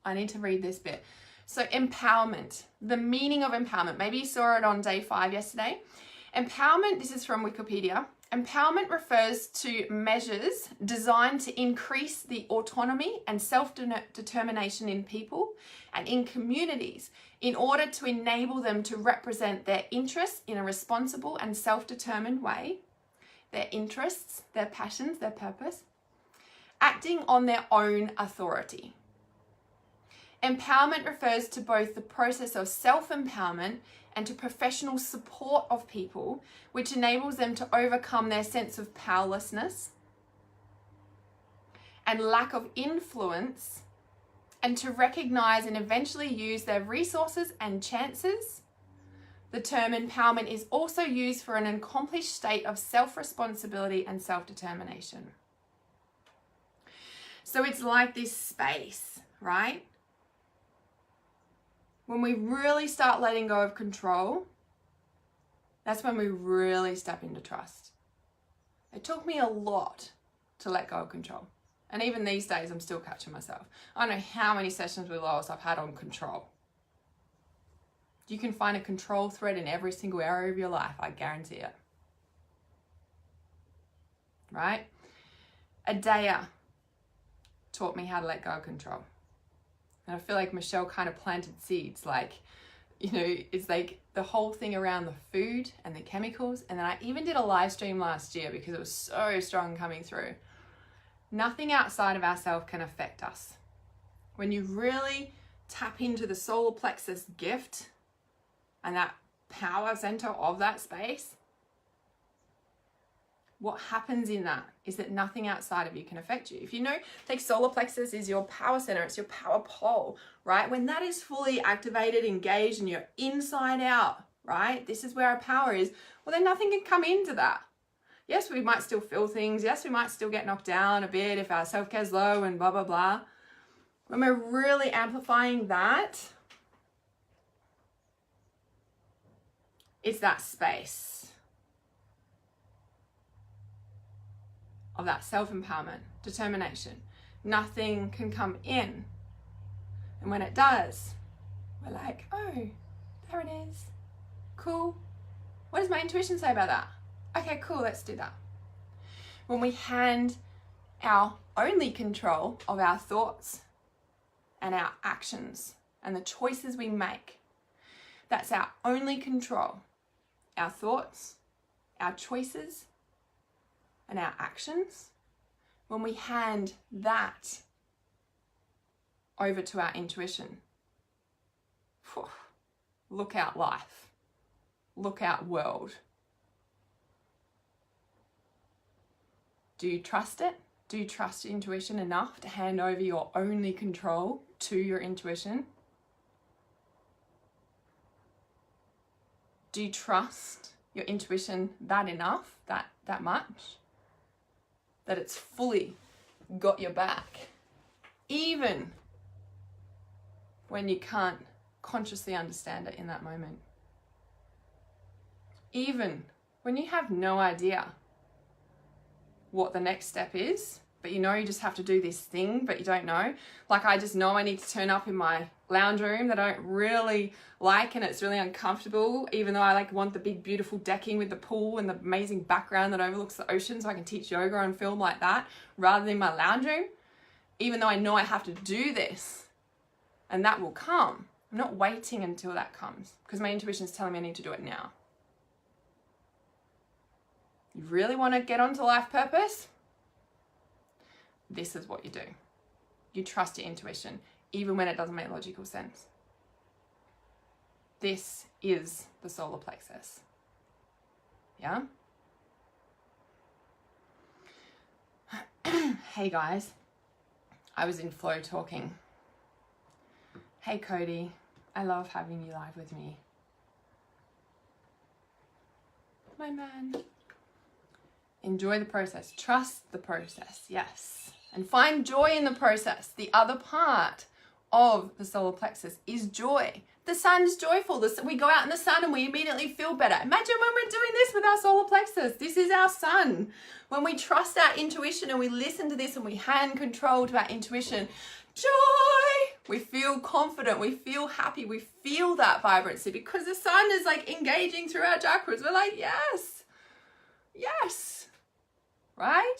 I need to read this bit. So empowerment, the meaning of empowerment. Maybe you saw it on day 5 yesterday. Empowerment, this is from Wikipedia. Empowerment refers to measures designed to increase the autonomy and self-determination in people and in communities in order to enable them to represent their interests in a responsible and self-determined way, their interests, their passions, their purpose, acting on their own authority. Empowerment refers to both the process of self-empowerment and to professional support of people, which enables them to overcome their sense of powerlessness and lack of influence, and to recognize and eventually use their resources and chances. The term empowerment is also used for an accomplished state of self-responsibility and self-determination. So it's like this space, right? When we really start letting go of control, that's when we really step into trust. It took me a lot to let go of control. And even these days, I'm still catching myself. I don't know how many sessions with Lois I've had on control. You can find a control thread in every single area of your life, I guarantee it. Right? Adaya taught me how to let go of control. And I feel like Michelle kind of planted seeds, like, you know, it's like the whole thing around the food and the chemicals. And then I even did a live stream last year because it was so strong coming through. Nothing outside of ourselves can affect us. When you really tap into the solar plexus gift and that power center of that space, what happens in that is that nothing outside of you can affect you. If you know, like solar plexus is your power center, it's your power pole, right? When that is fully activated, engaged, and you're inside out, right? This is where our power is. Well, then nothing can come into that. Yes, we might still feel things. Yes, we might still get knocked down a bit if our self-care's low and blah, blah, blah. When we're really amplifying that, it's that space of that self-empowerment, determination. Nothing can come in. And when it does, we're like, oh, there it is. Cool. What does my intuition say about that? Okay, cool, let's do that. When we hand our only control of our thoughts and our actions and the choices we make, that's our only control. Our thoughts, our choices, and our actions. When we hand that over to our intuition, look out life, look out world. Do you trust it? Do you trust your intuition enough to hand over your only control to your intuition? Do you trust your intuition that enough, that much? That it's fully got your back, even when you can't consciously understand it in that moment. Even when you have no idea what the next step is, but you know you just have to do this thing, but you don't know. Like I just know I need to turn up in my lounge room that I don't really like and it's really uncomfortable, even though I like want the big beautiful decking with the pool and the amazing background that overlooks the ocean so I can teach yoga and film like that rather than my lounge room. Even though I know I have to do this and that will come. I'm not waiting until that comes because my intuition is telling me I need to do it now. You really want to get onto life purpose? this is what you do. You trust your intuition, even when it doesn't make logical sense. This is the solar plexus. Yeah? Hey guys, I was in flow talking. Hey Cody, I love having you live with me. My man. Enjoy the process. Trust the process. Yes. And find joy in the process. The other part of the solar plexus is joy. The sun is joyful. We go out in the sun and we immediately feel better. Imagine when we're doing this with our solar plexus. This is our sun. When we trust our intuition and we listen to this and we hand control to our intuition, joy. We feel confident. We feel happy. We feel that vibrancy because the sun is like engaging through our chakras. We're like, yes. Yes. Right?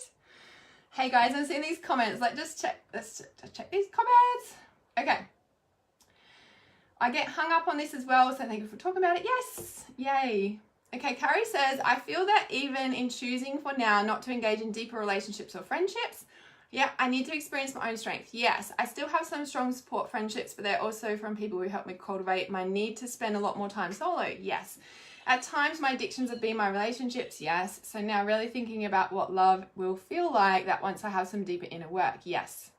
Hey guys, I'm seeing these comments. Let's check these comments. Okay. I get hung up on this as well, so thank you for talking about it. Yes. Yay. Okay, Carrie says, I feel that even in choosing for now not to engage in deeper relationships or friendships, yeah, I need to experience my own strength. Yes, I still have some strong support friendships, but they're also from people who help me cultivate my need to spend a lot more time solo. Yes. At times, my addictions have been my relationships. Yes. So now really thinking about what love will feel like that once I have some deeper inner work. Yes.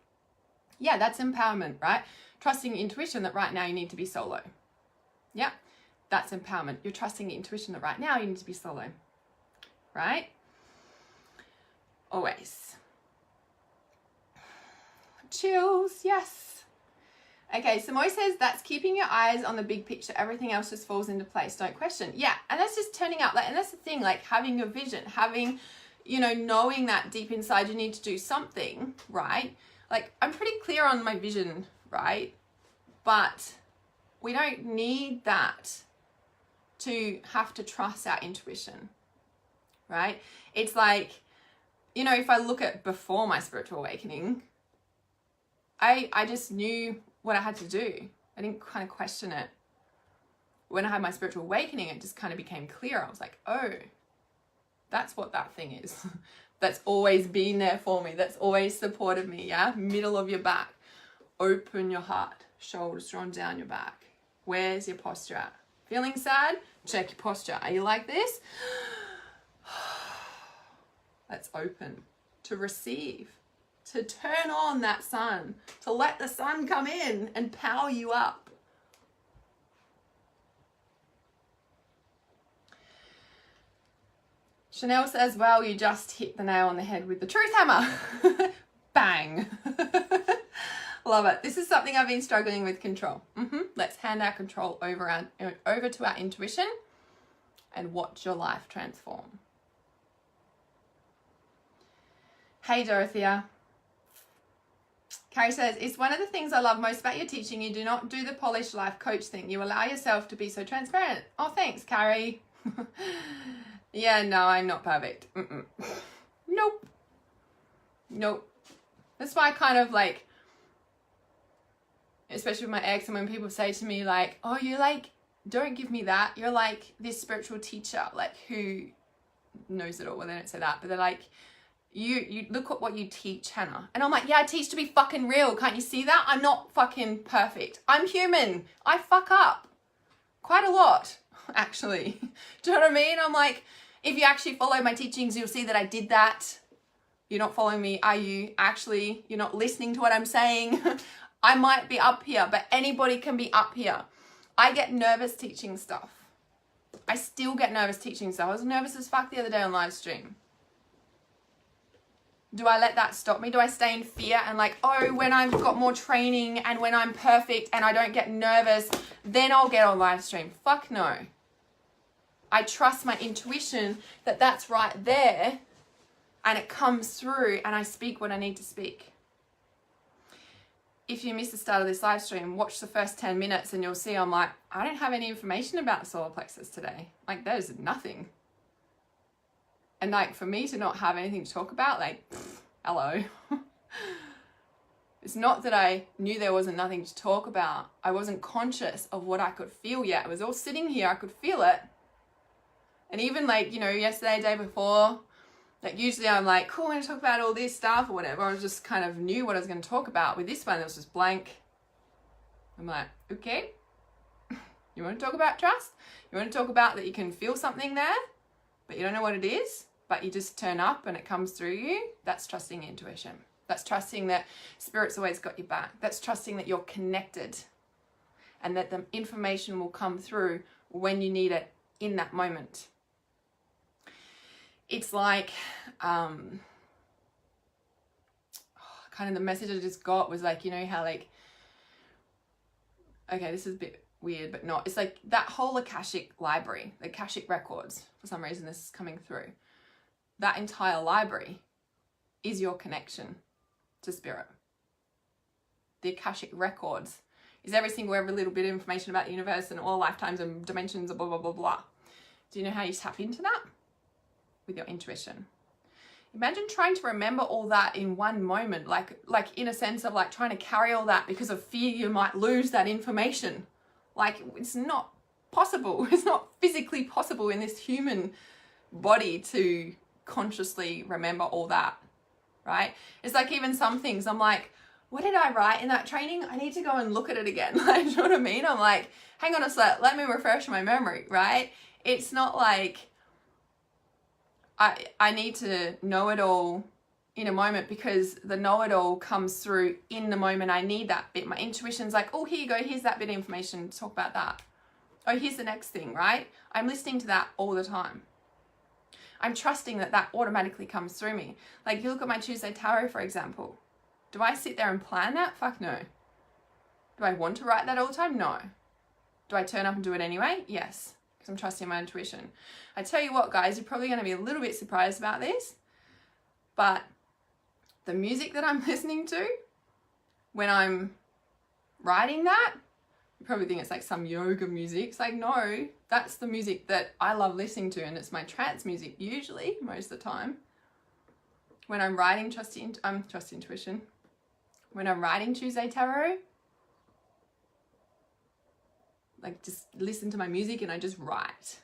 Yeah, that's empowerment, right? Trusting your intuition that right now you need to be solo. Yeah, that's empowerment. You're trusting your intuition that right now you need to be solo, right? Always. Chills, yes. Okay, Samoy says that's keeping your eyes on the big picture. Everything else just falls into place. Don't question. Yeah, and that's just turning up. And that's the thing, like having your vision, having, knowing that deep inside you need to do something, right? Like I'm pretty clear on my vision, right? But we don't need that to have to trust our intuition, right? It's like, if I look at before my spiritual awakening, I just knew what I had to do. I didn't kind of question it. When I had my spiritual awakening, it just kind of became clear. I was like, oh, that's what that thing is. That's always been there for me. That's always supported me, yeah? Middle of your back. Open your heart. Shoulders drawn down your back. Where's your posture at? Feeling sad? Check your posture. Are you like this? Let's open to receive, to turn on that sun, to let the sun come in and power you up. Chanel says, well, you just hit the nail on the head with the truth hammer. Bang. Love it. This is something I've been struggling with, control. Let's hand our control over to our intuition and watch your life transform. Hey, Dorothea. Carrie says, it's one of the things I love most about your teaching. You do not do the polished life coach thing. You allow yourself to be so transparent. Oh, thanks, Carrie. Yeah, no, I'm not perfect. Nope. That's why I kind of like, especially with my ex, and when people say to me like, oh, you're like, don't give me that. You're like this spiritual teacher, like who knows it all. Well, they don't say that, but they're like, you look at what you teach, Hannah. And I'm like, yeah, I teach to be fucking real. Can't you see that? I'm not fucking perfect. I'm human. I fuck up quite a lot, actually. Do you know what I mean? I'm like, if you actually follow my teachings, you'll see that I did that. You're not following me, are you? Actually, you're not listening to what I'm saying. I might be up here, but anybody can be up here. I get nervous teaching stuff. I still get nervous teaching stuff. I was nervous as fuck the other day on live stream. Do I let that stop me? Do I stay in fear and like, oh, when I've got more training and when I'm perfect and I don't get nervous, then I'll get on live stream? Fuck no. I trust my intuition that that's right there and it comes through and I speak what I need to speak. If you missed the start of this live stream, watch the first 10 minutes and you'll see I'm like, I don't have any information about the solar plexus today. Like, there's nothing. And like, for me to not have anything to talk about, like, hello. It's not that I knew there wasn't nothing to talk about. I wasn't conscious of what I could feel yet. It was all sitting here. I could feel it. And even like, yesterday, day before, Like usually I'm like, cool, I'm going to talk about all this stuff or whatever. I just kind of knew what I was going to talk about. With this one, it was just blank. I'm like, okay, you want to talk about trust? You want to talk about that you can feel something there, but you don't know what it is, but you just turn up and it comes through you? That's trusting intuition. That's trusting that Spirit's always got your back. That's trusting that you're connected and that the information will come through when you need it in that moment. It's like, kind of the message I just got was like, you know how like, okay, this is a bit weird, but not. It's like that whole Akashic library, the Akashic records, for some reason this is coming through. That entire library is your connection to Spirit. The Akashic records is every little bit of information about the universe and all lifetimes and dimensions and blah, blah, blah, blah. Do you know how you tap into that? With your intuition. Imagine trying to remember all that in one moment, like in a sense of like trying to carry all that because of fear you might lose that information. Like it's not possible. It's not physically possible in this human body to consciously remember all that, right? It's like even some things I'm like, what did I write in that training? I need to go and look at it again. Like, you know what I mean? I'm like, hang on a sec, let me refresh my memory, right? It's not like I need to know it all in a moment because the know-it-all comes through in the moment I need that bit. My intuition's like, oh, here you go. Here's that bit of information. Talk about that. Oh, here's the next thing, right? I'm listening to that all the time. I'm trusting that that automatically comes through me. Like you look at my Tuesday Tarot, for example. Do I sit there and plan that? Fuck no. Do I want to write that all the time? No. Do I turn up and do it anyway? Yes. Because I'm trusting my intuition. I tell you what, guys, you're probably going to be a little bit surprised about this, but the music that I'm listening to when I'm writing that, you probably think it's like some yoga music. It's like, no, that's the music that I love listening to, and it's my trance music usually, most of the time. When I'm writing Trust Intuition, when I'm writing Tuesday Tarot, like just listen to my music and I just write.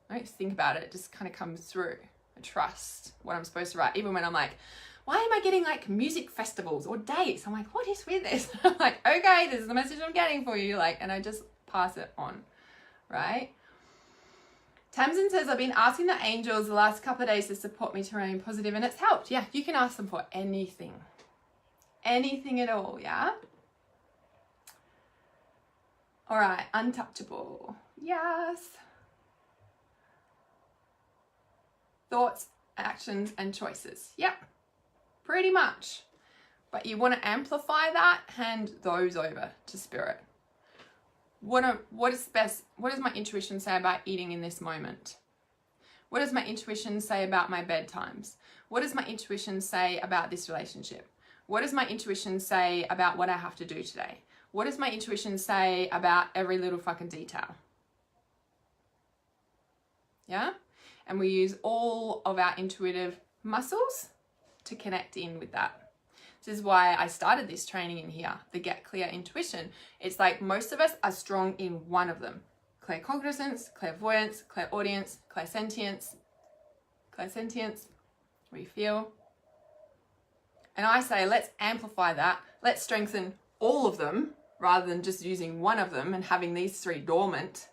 I don't think about it. It just kind of comes through. I trust what I'm supposed to write. Even when I'm like, why am I getting like music festivals or dates? I'm like, what is with this? I'm like, okay, this is the message I'm getting for you. Like, and I just pass it on, right? Tamsin says, I've been asking the angels the last couple of days to support me to remain positive and it's helped. Yeah, you can ask them for anything. Anything at all, yeah? All right, untouchable. Yes. Thoughts, actions, and choices. Yep, pretty much. But you want to amplify that, hand those over to Spirit. What is best? What does my intuition say about eating in this moment? What does my intuition say about my bedtimes? What does my intuition say about this relationship? What does my intuition say about what I have to do today? What does my intuition say about every little fucking detail? Yeah? And we use all of our intuitive muscles to connect in with that. This is why I started this training in here, the Get Clear Intuition. It's like most of us are strong in one of them. Claircognizance, clairvoyance, clairaudience, clairsentience, what you feel. And I say, let's amplify that. Let's strengthen all of them rather than just using one of them and having these three dormant.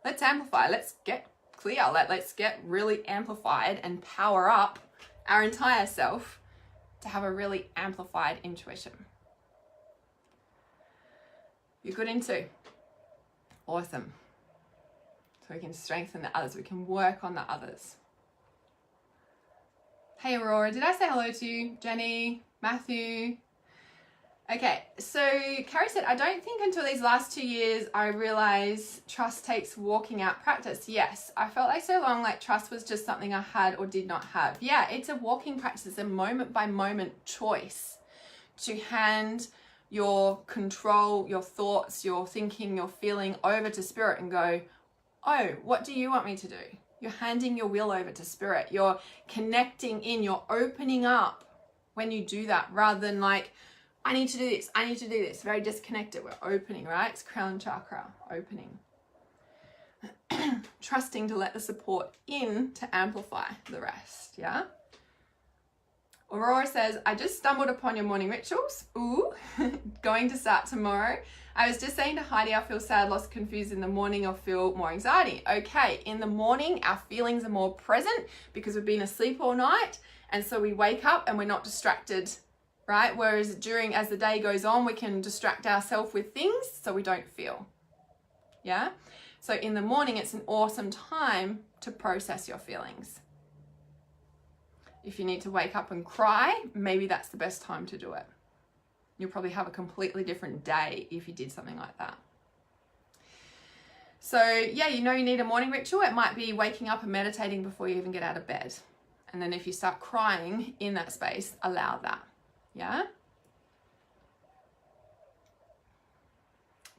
Let's amplify. Let's get clear. Let's get really amplified and power up our entire self to have a really amplified intuition. You're good into. Awesome. So we can strengthen the others. We can work on the others. Hey Aurora, did I say hello to you? Jenny, Matthew. Okay, so Carrie said, I don't think until these last 2 years I realized trust takes walking out practice. Yes, I felt like so long like trust was just something I had or did not have. Yeah, it's a walking practice. It's a moment by moment choice to hand your control, your thoughts, your thinking, your feeling over to Spirit and go, oh, what do you want me to do? You're handing your will over to Spirit. You're connecting in, you're opening up when you do that rather than like, I need to do this, I need to do this. Very disconnected. We're opening, right? It's crown chakra, opening. Trusting to let the support in to amplify the rest, yeah? Aurora says, I just stumbled upon your morning rituals. Ooh, going to start tomorrow. I was just saying to Heidi, I feel sad, lost, confused in the morning, or feel more anxiety. Okay, in the morning, our feelings are more present because we've been asleep all night. And so we wake up and we're not distracted, right? Whereas as the day goes on, we can distract ourselves with things so we don't feel. Yeah? So in the morning, it's an awesome time to process your feelings. If you need to wake up and cry, maybe that's the best time to do it. You'll probably have a completely different day if you did something like that. So yeah, you need a morning ritual. It might be waking up and meditating before you even get out of bed. And then if you start crying in that space, allow that. Yeah?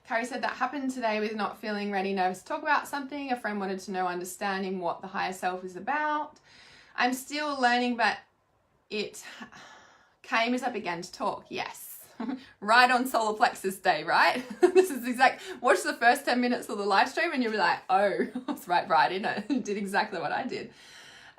Carrie said that happened today with not feeling ready, nervous to talk about something. A friend wanted to know understanding what the higher self is about. I'm still learning, but it came as I began to talk. Yes. Right on solar plexus day, right? This is watch the first 10 minutes of the live stream and you'll be like, oh, I was right in it. You did exactly what I did.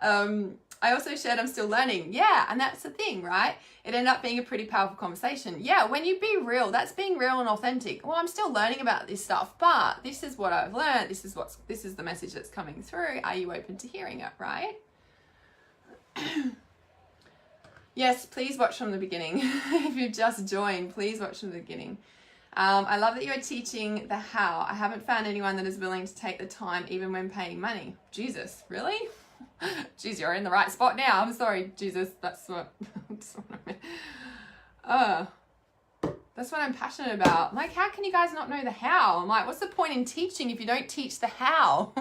I also shared I'm still learning. Yeah, and that's the thing, right? It ended up being a pretty powerful conversation. Yeah, when you be real, that's being real and authentic. Well, I'm still learning about this stuff, but this is what I've learned. This is the message that's coming through. Are you open to hearing it, right? Yes, please watch from the beginning. If you've just joined, please watch from the beginning. I love that you are teaching the how. I haven't found anyone that is willing to take the time even when paying money. Jesus, really? Jeez, you're in the right spot now. I'm sorry, Jesus. That's what that's what I'm passionate about. Like, how can you guys not know the how? I'm like, what's the point in teaching if you don't teach the how?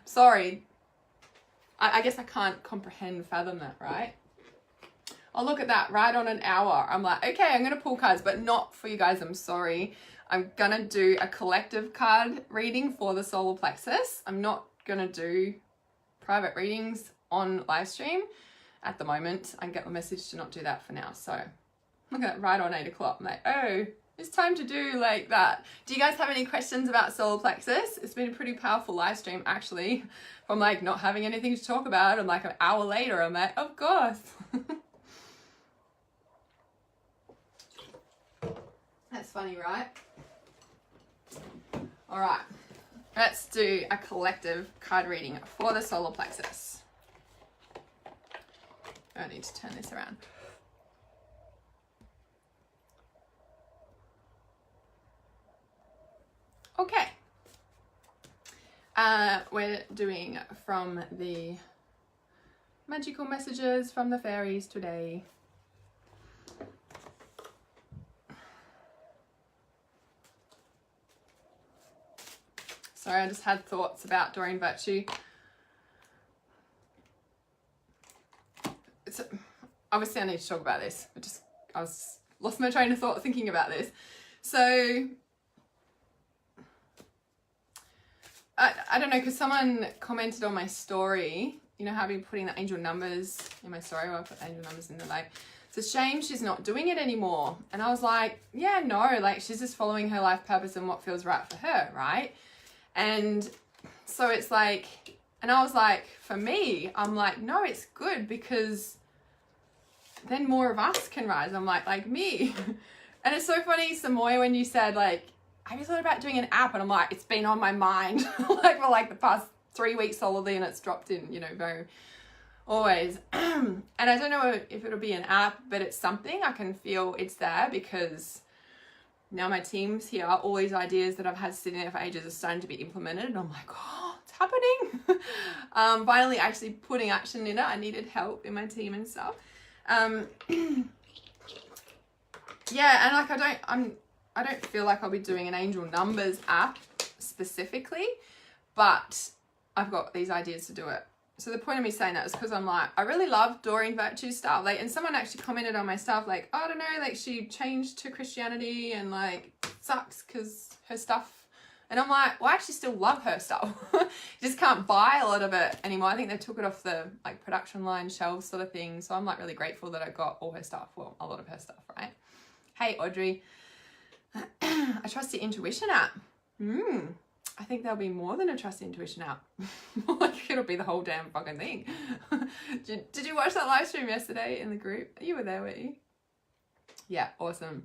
Sorry. I guess I can't fathom that, right? Oh, look at that, right on an hour. I'm like, okay, I'm going to pull cards, but not for you guys. I'm sorry. I'm going to do a collective card reading for the solar plexus. I'm not going to do private readings on live stream at the moment. I get the message to not do that for now. So look at that, right on 8 o'clock. I'm like, oh, it's time to do like that. Do you guys have any questions about solar plexus? It's been a pretty powerful live stream, actually. From like not having anything to talk about, and like an hour later, I'm like, of course. That's funny, right? All right, let's do a collective card reading for the solar plexus. I need to turn this around. Okay. We're doing from the magical messages from the fairies today. Sorry, I just had thoughts about Doreen Virtue. Obviously I need to talk about this. I lost my train of thought thinking about this. So I don't know, because someone commented on my story, you know how I've been putting the angel numbers in my story, where I put angel numbers in the like, it's a shame she's not doing it anymore. And I was like, yeah, no, like she's just following her life purpose and what feels right for her, right? And so it's like, and I was like, for me, I'm like, no, it's good because then more of us can rise. I'm like me. And it's so funny, Samoy, when you said like, have you thought about doing an app? And I'm like, it's been on my mind like for like the past 3 weeks solidly, and it's dropped in, you know, very always. And I don't know if it'll be an app, but it's something I can feel it's there because now my team's here. All these ideas that I've had sitting there for ages are starting to be implemented. And I'm like, oh, it's happening. Finally actually putting action in it. I needed help in my team and stuff. Yeah, and like I don't feel like I'll be doing an angel numbers app specifically, but I've got these ideas to do it. So the point of me saying that is because I'm like, I really love Doreen Virtue's stuff. Like, and someone actually commented on my stuff, like, oh, I don't know, like she changed to Christianity and like sucks because her stuff. And I'm like, well, I actually still love her stuff. You just can't buy a lot of it anymore. I think they took it off the like production line shelves sort of thing. So I'm like really grateful that I got all her stuff. Well, a lot of her stuff, right? Hey, Audrey. I trust your intuition app. I think there'll be more than a Trust Intuition app. Like, it'll be the whole damn fucking thing. Did you watch that live stream yesterday in the group? You were there, weren't you? Yeah, awesome.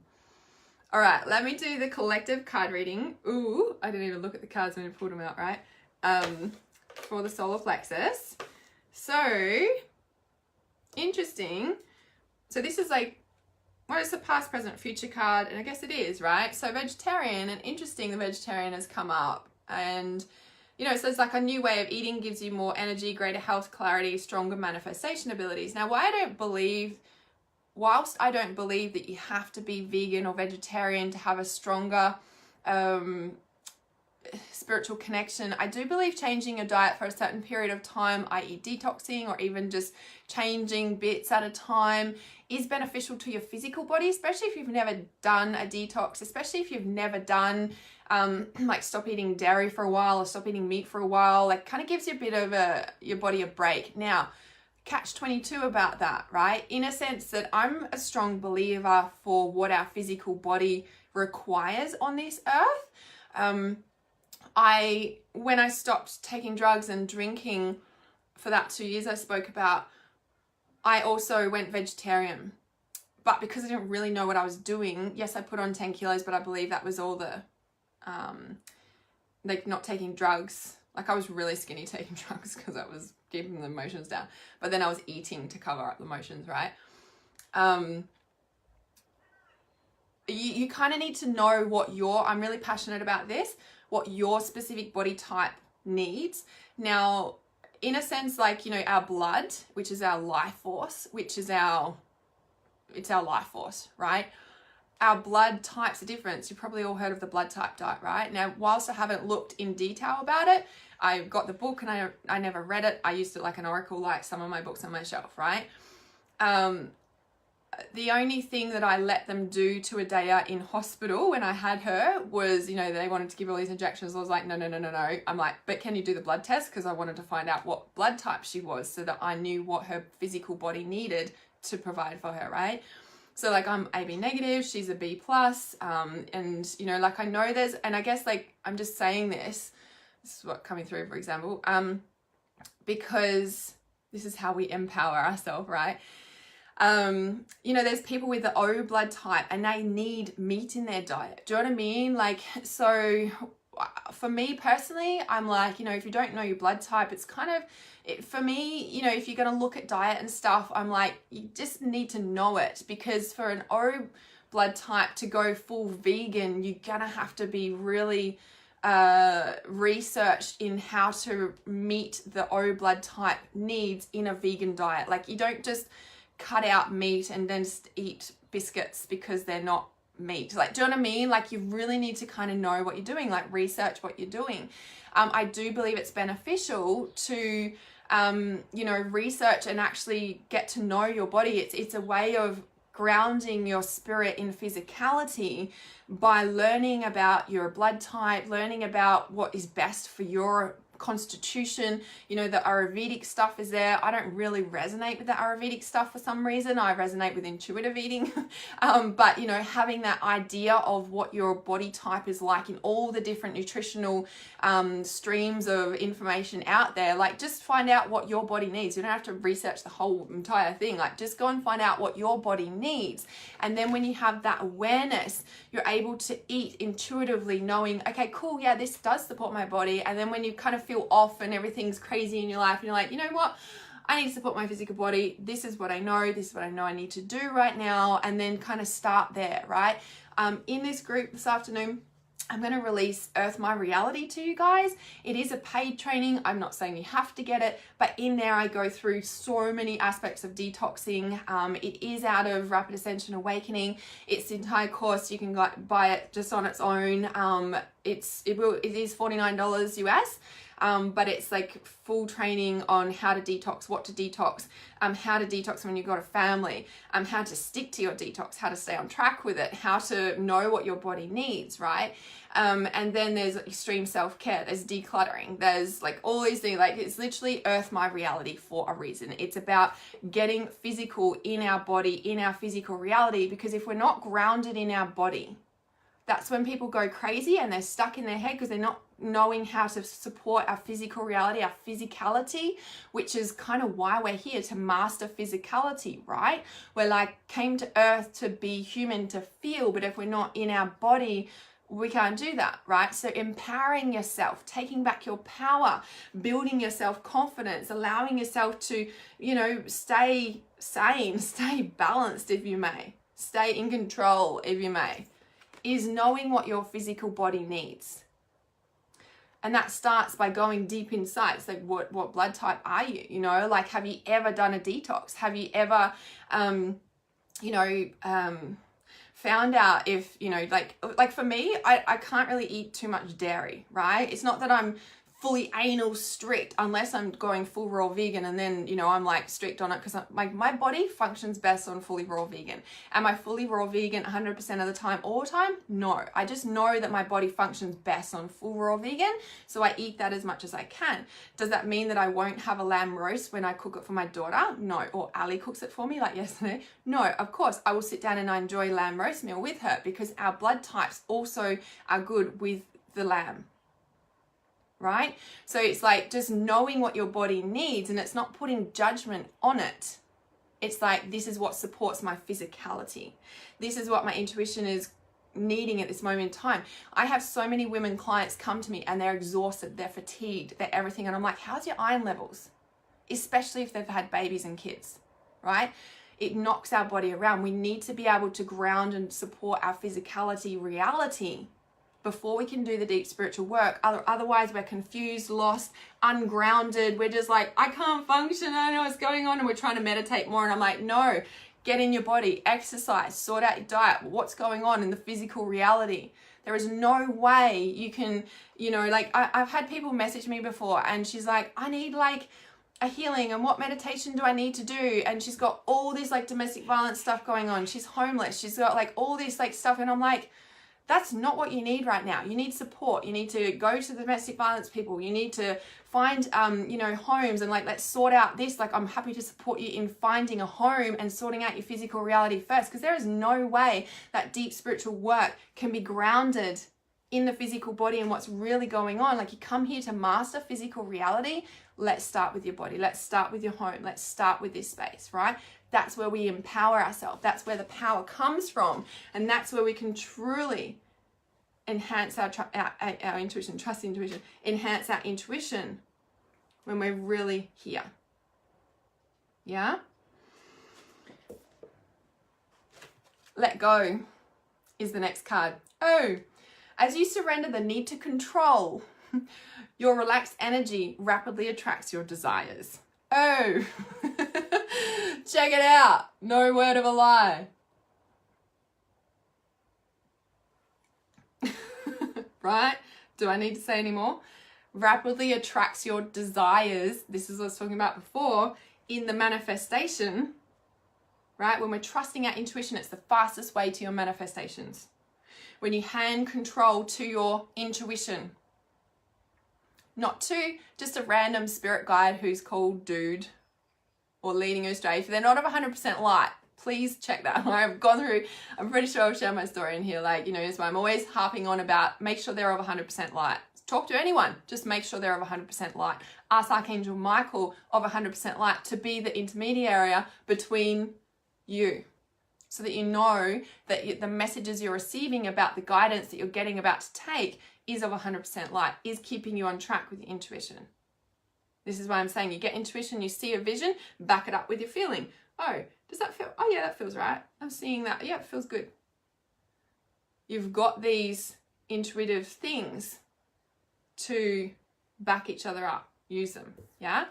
All right, let me do the collective card reading. Ooh, I didn't even look at the cards when I pulled them out, right? For the solar plexus. So, interesting. So this is like, well, it's a past, present, future card, and I guess it is, right? So vegetarian, and interesting, the vegetarian has come up. And, you know, so it's like a new way of eating gives you more energy, greater health, clarity, stronger manifestation abilities. Now, whilst I don't believe that you have to be vegan or vegetarian to have a stronger spiritual connection, I do believe changing your diet for a certain period of time, i.e. detoxing or even just changing bits at a time, is beneficial to your physical body, especially if you've never done a detox, especially if you've never done like stop eating dairy for a while or stop eating meat for a while. Like, kind of gives you a bit of your body a break. Now, catch-22 about that, right? In a sense that I'm a strong believer for what our physical body requires on this earth. When I stopped taking drugs and drinking for that 2 years I spoke about, I also went vegetarian. But because I didn't really know what I was doing, yes, I put on 10 kilos, but I believe that was all the, like, not taking drugs. Like, I was really skinny taking drugs because I was keeping the emotions down. But then I was eating to cover up the emotions, right? You kind of need to know what I'm really passionate about this, what your specific body type needs. Now, in a sense, like, you know, our blood, which is our life force, it's our life force, right? Our blood types are different. You've probably all heard of the blood type diet, right? Now, whilst I haven't looked in detail about it, I got the book and I never read it. I used it like an oracle, like some of my books on my shelf, right? The only thing that I let them do to Adea in hospital when I had her was, you know, they wanted to give all these injections. I was like, no. I'm like, but can you do the blood test? Because I wanted to find out what blood type she was so that I knew what her physical body needed to provide for her, right? So, like, I'm AB negative, she's a B plus, and, you know, like, I know and I guess, like, I'm just saying this is what coming through, for example, because this is how we empower ourselves, right? You know, there's people with the O blood type and they need meat in their diet. Do you know what I mean? Like, so for me personally, I'm like, you know, if you don't know your blood type, it's kind of, for me, you know, if you're going to look at diet and stuff, I'm like, you just need to know it, because for an O blood type to go full vegan, you're going to have to be really researched in how to meet the O blood type needs in a vegan diet. Like, you don't just cut out meat and then just eat biscuits because they're not meat. Like, do you know what I mean? Like, you really need to kind of know what you're doing, like research what you're doing. I do believe it's beneficial to, you know, research and actually get to know your body. It's a way of grounding your spirit in physicality by learning about your blood type, learning about what is best for your constitution. You know, the Ayurvedic stuff is there. I don't really resonate with the Ayurvedic stuff for some reason. I resonate with intuitive eating. But, you know, having that idea of what your body type is like in all the different nutritional streams of information out there, like, just find out what your body needs. You don't have to research the whole entire thing. Like, just go and find out what your body needs. And then when you have that awareness, you're able to eat intuitively, knowing, okay, cool, yeah, this does support my body. And then when you kind of feel off and everything's crazy in your life and you're like, you know what, I need to support my physical body, this is what I know, this is what I know I need to do right now, and then kind of start there, right? In this group this afternoon, I'm going to release Earth My Reality to you guys. It is a paid training. I'm not saying you have to get it, but in there I go through so many aspects of detoxing. It is out of Rapid Ascension Awakening. It's the entire course. You can buy it just on its own. It is $49 US. But it's like full training on how to detox, what to detox, how to detox when you've got a family, how to stick to your detox, how to stay on track with it, how to know what your body needs, right? And then there's extreme self-care, there's decluttering, there's like all these things. Like, it's literally Earth My Reality for a reason. It's about getting physical in our body, in our physical reality, because if we're not grounded in our body, That's when people go crazy and they're stuck in their head because they're not knowing how to support our physical reality, our physicality, which is kind of why we're here, to master physicality, right? We're like came to earth to be human, to feel, but if we're not in our body, we can't do that, right? So empowering yourself, taking back your power, building your self-confidence, allowing yourself to, you know, stay sane, stay balanced if you may, stay in control if you may, is knowing what your physical body needs. And that starts by going deep inside. It's like, what blood type are you? You know, like, have you ever done a detox? Have you ever, found out if, you know, like for me, I can't really eat too much dairy, right? It's not that I'm fully anal strict unless I'm going full raw vegan, and then, you know, I'm like strict on it because like my body functions best on fully raw vegan. Am I fully raw vegan 100% of the time, all the time? No, I just know that my body functions best on full raw vegan, so I eat that as much as I can. Does that mean that I won't have a lamb roast when I cook it for my daughter? No. Or Ali cooks it for me like yesterday? No, of course I will sit down and I enjoy lamb roast meal with her because our blood types also are good with the lamb. Right? So it's like just knowing what your body needs, and it's not putting judgment on it. It's like, this is what supports my physicality. This is what my intuition is needing at this moment in time. I have so many women clients come to me and they're exhausted, they're fatigued, they're everything. And I'm like, how's your iron levels? Especially if they've had babies and kids, right? It knocks our body around. We need to be able to ground and support our physicality reality before we can do the deep spiritual work. Otherwise we're confused, lost, ungrounded. We're just like, I can't function, I don't know what's going on, and we're trying to meditate more. And I'm like, no, get in your body, exercise, sort out your diet, what's going on in the physical reality. There is no way you can, you know, like I've had people message me before and she's like, I need like a healing, and what meditation do I need to do? And she's got all this like domestic violence stuff going on. She's homeless. She's got like all this like stuff. And I'm like, that's not what you need right now. You need support. You need to go to the domestic violence people. You need to find, homes, and like, let's sort out this. Like, I'm happy to support you in finding a home and sorting out your physical reality first, because there is no way that deep spiritual work can be grounded in the physical body and what's really going on. Like, you come here to master physical reality. Let's start with your body. Let's start with your home. Let's start with this space, right? That's where we empower ourselves. That's where the power comes from. And that's where we can truly enhance our intuition, trust intuition, enhance our intuition when we're really here. Yeah? Let go is the next card. Oh, as you surrender the need to control, your relaxed energy rapidly attracts your desires. Oh, check it out. No word of a lie. Right? Do I need to say any more? Rapidly attracts your desires. This is what I was talking about before in the manifestation, right? When we're trusting our intuition, it's the fastest way to your manifestations. When you hand control to your intuition, not to just a random spirit guide who's called Dude or leading you astray. If they're not of 100% light, please check that. I've gone through, I'm pretty sure I've shared my story in here. Like, that's why I'm always harping on about, make sure they're of 100% light. Talk to anyone, just make sure they're of 100% light. Ask Archangel Michael of 100% light to be the intermediary between you, so that you know that the messages you're receiving about the guidance that you're getting about to take is of 100% light, is keeping you on track with your intuition. This is why I'm saying you get intuition, you see a vision, back it up with your feeling. Oh, does that feel, oh yeah, that feels right. I'm seeing that. Yeah, it feels good. You've got these intuitive things to back each other up. Use them, yeah?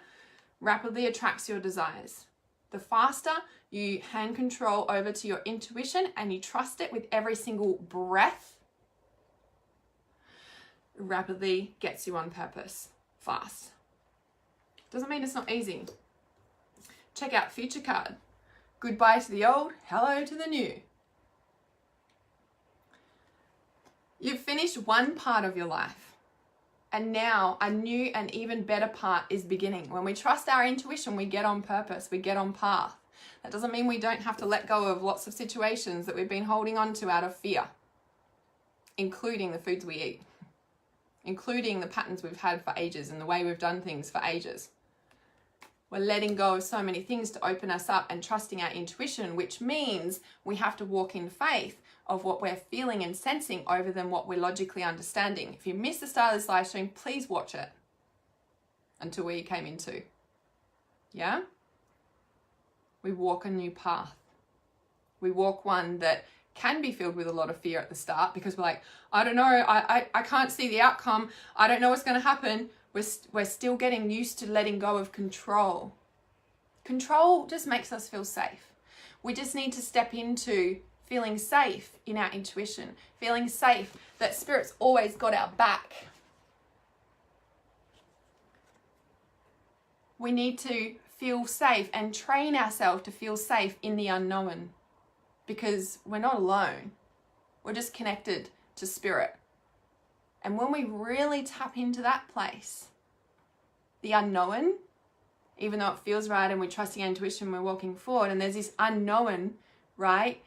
Rapidly attracts your desires. The faster you hand control over to your intuition and you trust it with every single breath, rapidly gets you on purpose, fast. Doesn't mean it's not easy. Check out future card. Goodbye to the old, hello to the new. You've finished one part of your life, and now a new and even better part is beginning. When we trust our intuition, we get on purpose, we get on path. That doesn't mean we don't have to let go of lots of situations that we've been holding on to out of fear. including the foods we eat, including the patterns we've had for ages and the way we've done things for ages. We're letting go of so many things to open us up and trusting our intuition, which means we have to walk in faith of what we're feeling and sensing over than what we're logically understanding. If you missed the start of this live stream, please watch it until where you came into. Yeah? We walk a new path. We walk one that can be filled with a lot of fear at the start because we're like, I don't know, I can't see the outcome. I don't know what's going to happen. We're still getting used to letting go of control. Control just makes us feel safe. We just need to step into feeling safe in our intuition, feeling safe that Spirit's always got our back. We need to feel safe and train ourselves to feel safe in the unknown because we're not alone. We're just connected to Spirit. And when we really tap into that place, the unknown, even though it feels right and we're trusting our intuition, we're walking forward, and there's this unknown, right?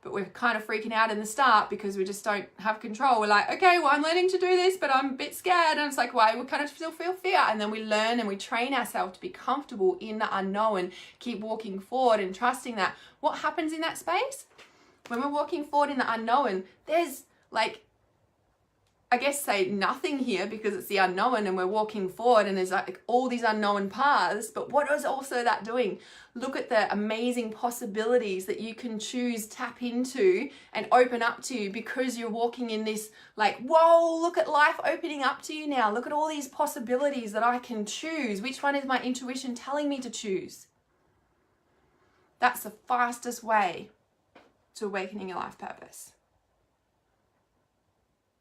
But we're kind of freaking out in the start because we just don't have control. We're like, okay, well, I'm learning to do this, but I'm a bit scared. And it's like, why? We kind of still feel fear. And then we learn and we train ourselves to be comfortable in the unknown, keep walking forward and trusting that. What happens in that space? When we're walking forward in the unknown, there's like, I guess say nothing here because it's the unknown and we're walking forward and there's like all these unknown paths. But what is also that doing? Look at the amazing possibilities that you can choose, tap into and open up to because you're walking in this like, whoa, look at life opening up to you now. Look at all these possibilities that I can choose. Which one is my intuition telling me to choose? That's the fastest way to awakening your life purpose.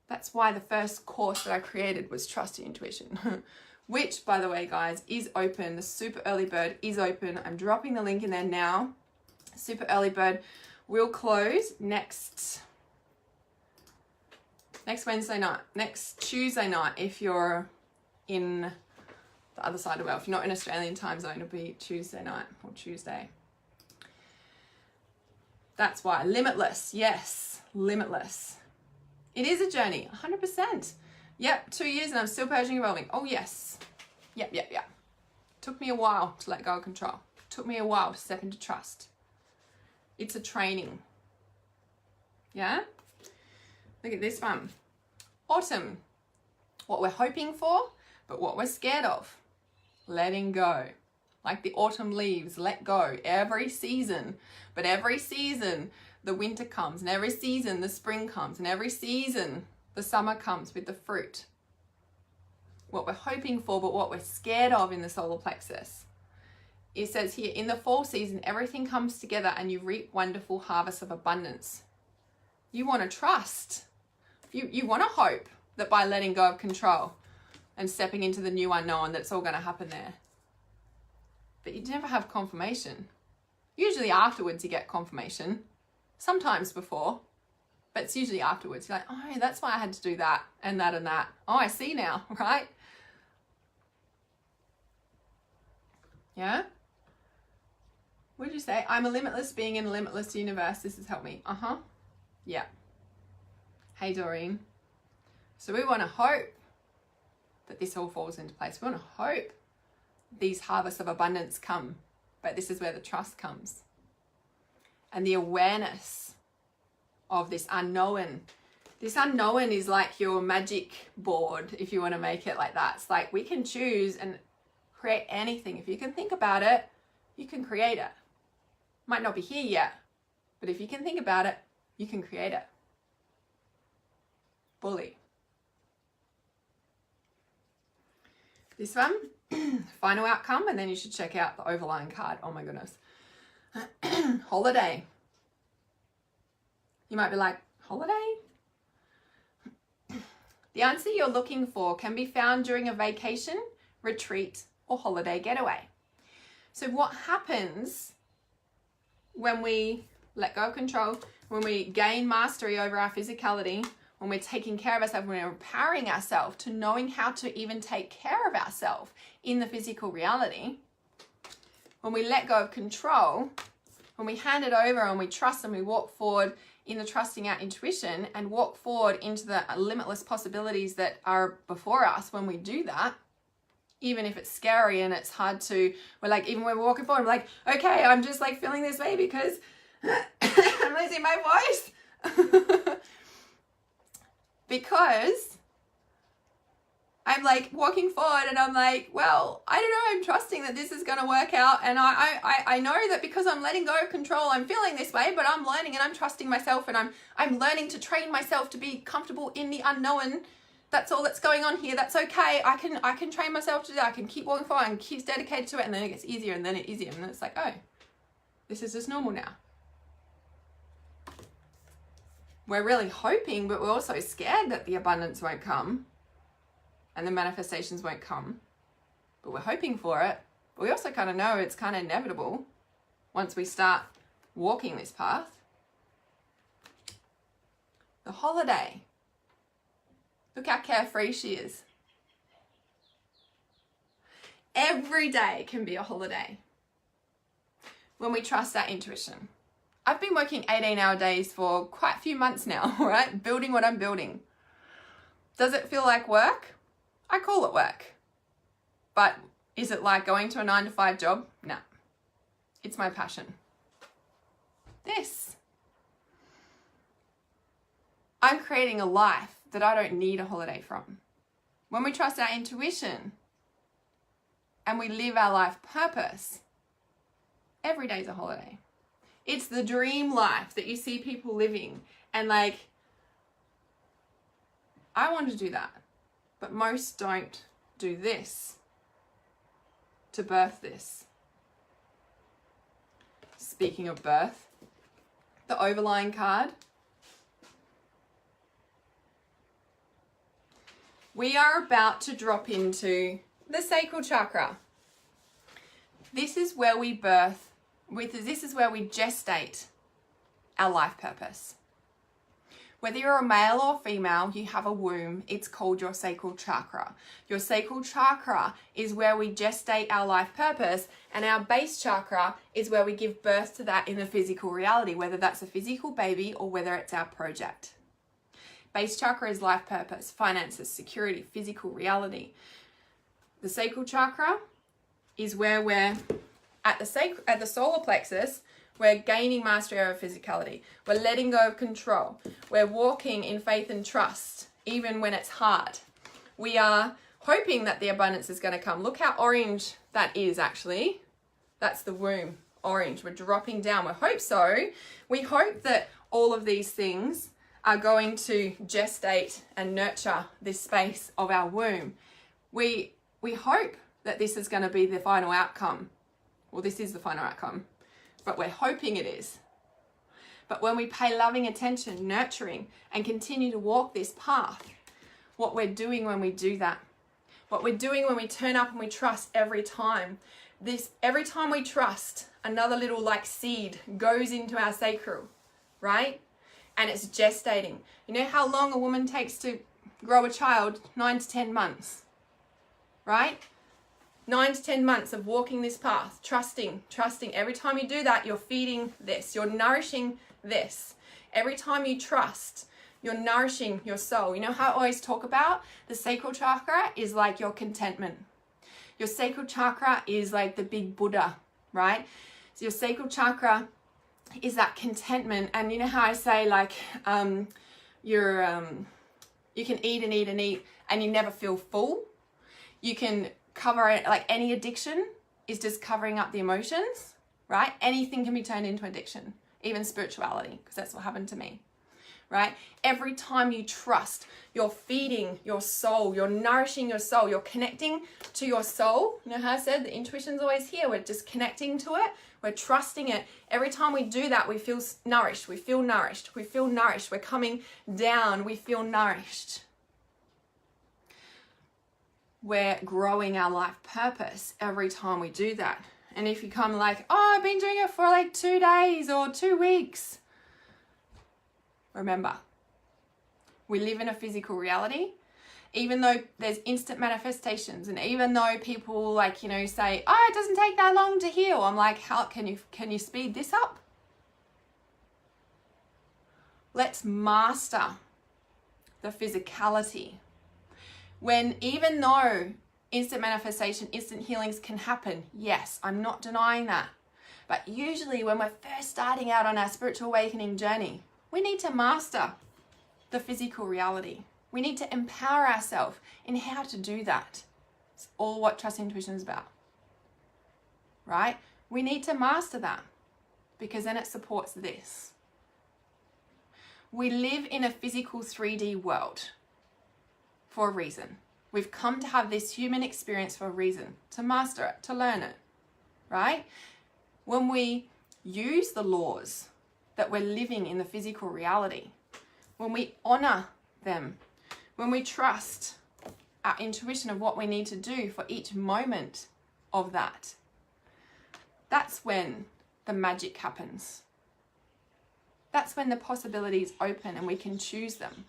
That's why the first course that I created was Trust Your Intuition, which, by the way, guys, is open. The super early bird is open. I'm dropping the link in there now. Super early bird will close next Wednesday night, next Tuesday night. If you're in the other side of the world, if you're not in Australian time zone, it'll be Tuesday night or Tuesday. That's why. Limitless. Yes, limitless. It is a journey, 100%. Yep, 2 years and I'm still purging and evolving. Oh, yes. Yep. Took me a while to let go of control. Took me a while to step into trust. It's a training. Yeah? Look at this one. Autumn. What we're hoping for, but what we're scared of. Letting go. Like the autumn leaves, let go. Every season. But every season, the winter comes, and every season the spring comes, and every season the summer comes with the fruit. What we're hoping for, but what we're scared of in the solar plexus. It says here, in the fall season, everything comes together and you reap wonderful harvests of abundance. You want to trust. You want to hope that by letting go of control and stepping into the new unknown, that it's all going to happen there. But you never have confirmation. Usually afterwards you get confirmation. Sometimes before, but it's usually afterwards. You're like, oh, that's why I had to do that and that and that. Oh, I see now, right? Yeah? What did you say? I'm a limitless being in a limitless universe. This has helped me. Yeah. Hey, Doreen. So we want to hope that this all falls into place. We want to hope these harvests of abundance come, but this is where the trust comes. And the awareness of this unknown. This unknown is like your magic board, if you want to make it like that. It's like we can choose and create anything. If you can think about it, you can create it. Might not be here yet, but if you can think about it, you can create it. Bully. This one, final outcome, and then you should check out the overlying card. Oh my goodness. Holiday. You might be like, holiday? The answer you're looking for can be found during a vacation, retreat, or holiday getaway. So what happens when we let go of control, when we gain mastery over our physicality, when we're taking care of ourselves, when we're empowering ourselves to knowing how to even take care of ourselves in the physical reality, when we let go of control, when we hand it over and we trust and we walk forward in the trusting our intuition and walk forward into the limitless possibilities that are before us when we do that, even if it's scary and it's hard to, we're like, even when we're walking forward, we're like, okay, I'm just like feeling this way because I'm losing my voice. Because I'm like walking forward and I'm like, well, I don't know, I'm trusting that this is going to work out. And I know that because I'm letting go of control, I'm feeling this way, but I'm learning and I'm trusting myself, and I'm learning to train myself to be comfortable in the unknown. That's all that's going on here. That's okay. I can train myself to do that. I can keep walking forward and keep dedicated to it. And then it gets easier and then it's easier. And then it's like, oh, this is just normal now. We're really hoping, but we're also scared that the abundance won't come and the manifestations won't come, but we're hoping for it. But we also kind of know it's kind of inevitable once we start walking this path. The holiday. Look how carefree she is. Every day can be a holiday when we trust our intuition. I've been working 18-hour days for quite a few months now, right? Building what I'm building. Does it feel like work? I call it work. But is it like going to a 9-to-5 job? No. It's my passion. This. I'm creating a life that I don't need a holiday from. When we trust our intuition and we live our life purpose, every day's a holiday. It's the dream life that you see people living, and like, I want to do that, but most don't do this to birth this. Speaking of birth, the overlying card. We are about to drop into the sacral chakra. This is where we birth. This is where we gestate our life purpose. Whether you're a male or female, you have a womb, it's called your sacral chakra. Your sacral chakra is where we gestate our life purpose, and our base chakra is where we give birth to that in the physical reality, whether that's a physical baby or whether it's our project. Base chakra is life purpose, finances, security, physical reality. The sacral chakra is where we're at the solar plexus. We're gaining mastery over physicality. We're letting go of control. We're walking in faith and trust, even when it's hard. We are hoping that the abundance is going to come. Look how orange that is, actually. That's the womb, orange. We're dropping down. We hope so. We hope that all of these things are going to gestate and nurture this space of our womb. We hope that this is going to be the final outcome. Well, this is the final outcome, but we're hoping it is. But when we pay loving attention, nurturing, and continue to walk this path, what we're doing when we do that, what we're doing when we turn up and we trust every time we trust, another little like seed goes into our sacral, right? And it's gestating. You know how long a woman takes to grow a child? 9 to 10 months, right? 9 to 10 months of walking this path, trusting. Every time you do that, you're feeding this, you're nourishing this. Every time you trust, you're nourishing your soul. You know how I always talk about the sacral chakra is like your contentment. Your sacral chakra is like the big Buddha, right? So your sacral chakra is that contentment. And you know how I say like you can eat and eat and eat and you never feel full. You can cover it, like any addiction is just covering up the emotions, right? Anything can be turned into addiction, even spirituality, because that's what happened to me, right? Every time you trust, you're feeding your soul, you're nourishing your soul, you're connecting to your soul. You know how I said the intuition's always here. We're just connecting to it. We're trusting it. Every time we do that, we feel nourished. We feel nourished. We feel nourished. We're coming down. We feel nourished. We're growing our life purpose every time we do that. And if you come like, oh, I've been doing it for like 2 days or 2 weeks. Remember, we live in a physical reality. Even though there's instant manifestations, and even though people like, you know, say, oh, it doesn't take that long to heal. I'm like, how can you speed this up? Let's master the physicality. When even though instant manifestation, instant healings can happen, yes, I'm not denying that. But usually when we're first starting out on our spiritual awakening journey, we need to master the physical reality. We need to empower ourselves in how to do that. It's all what Trust Intuition is about, right? We need to master that because then it supports this. We live in a physical 3D world for a reason. We've come to have this human experience for a reason, to master it, to learn it, right? When we use the laws that we're living in the physical reality, when we honor them, when we trust our intuition of what we need to do for each moment of that, that's when the magic happens. That's when the possibilities open and we can choose them.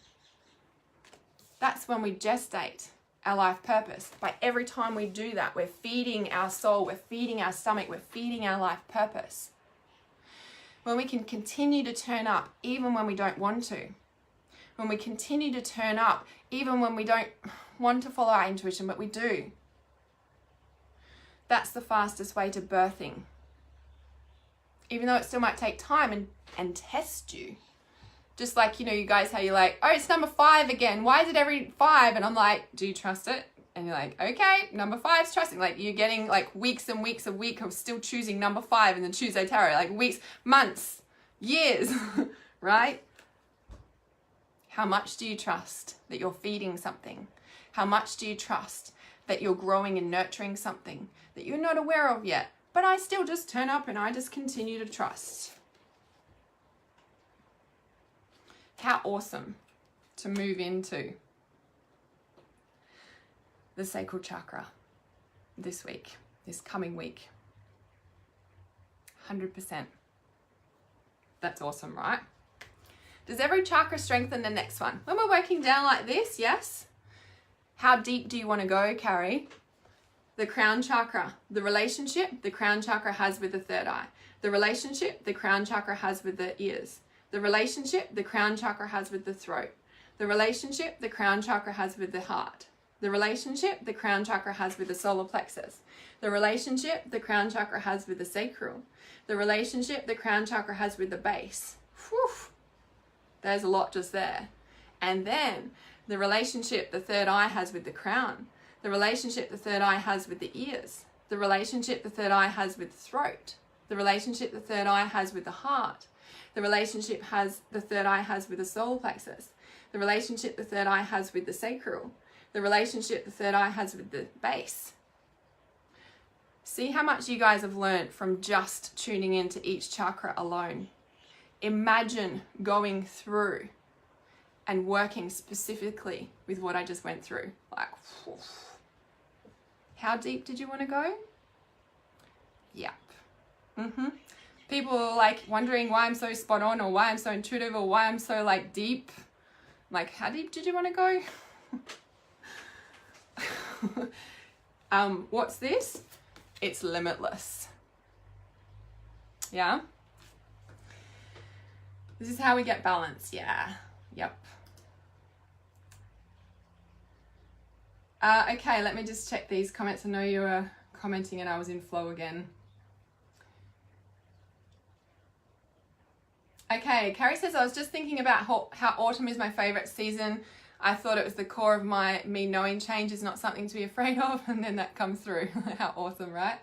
That's when we gestate our life purpose. By every time we do that, we're feeding our soul, we're feeding our stomach, we're feeding our life purpose. When we can continue to turn up even when we don't want to. When we continue to turn up even when we don't want to follow our intuition, but we do. That's the fastest way to birthing. Even though it still might take time and test you. Just like, you know, you guys, how you're like, oh, it's number 5 again. Why is it every 5? And I'm like, do you trust it? And you're like, okay, number 5's trusting. Like you're getting like weeks and weeks of still choosing number 5 in the Tuesday Tarot. Like weeks, months, years, right? How much do you trust that you're feeding something? How much do you trust that you're growing and nurturing something that you're not aware of yet? But I still just turn up and I just continue to trust. How awesome to move into the sacral chakra this week, this coming week. 100%. That's awesome, right? Does every chakra strengthen the next one? When we're working down like this, yes? How deep do you want to go, Carrie? The crown chakra, the relationship the crown chakra has with the third eye. The relationship the crown chakra has with the ears. The relationship the crown chakra has with the throat. The relationship the crown chakra has with the heart. The relationship the crown chakra has with the solar plexus. The relationship the crown chakra has with the sacral. The relationship the crown chakra has with the base. Whew. There's a lot just there. And then the relationship the third eye has with the crown. The relationship the third eye has with the ears. The relationship the third eye has with the throat. The relationship the third eye has with the heart. The relationship the third eye has with the solar plexus. The relationship the third eye has with the sacral. The relationship the third eye has with the base. See how much you guys have learned from just tuning into each chakra alone. Imagine going through and working specifically with what I just went through. Like, whew. How deep did you want to go? Yep. People are like wondering why I'm so spot on or why I'm so intuitive or why I'm so like deep. Like, how deep did you want to go? What's this? It's limitless. Yeah? This is how we get balance. Yeah. Yep. Okay, let me just check these comments. I know you were commenting and I was in flow again. Okay, Carrie says, I was just thinking about how autumn is my favorite season. I thought it was the core of me knowing change is not something to be afraid of, and then that comes through. How awesome, right?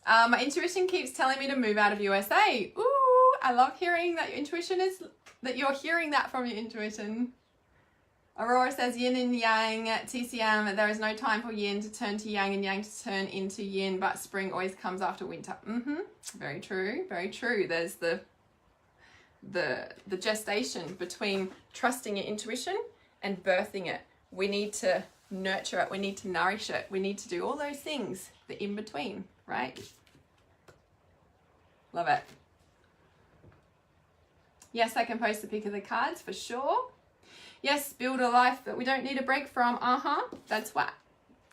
My intuition keeps telling me to move out of USA. Ooh, I love hearing that your intuition is, that you're hearing that from your intuition. Aurora says, yin and yang, TCM, there is no time for yin to turn to yang and yang to turn into yin, but spring always comes after winter. Very true, very true. There's the gestation between trusting your intuition and birthing it. We need to nurture it. We need to nourish it. We need to do all those things, the in between, right? Love it. Yes, I can post a pic of the cards for sure. Yes, build a life that we don't need a break from. That's what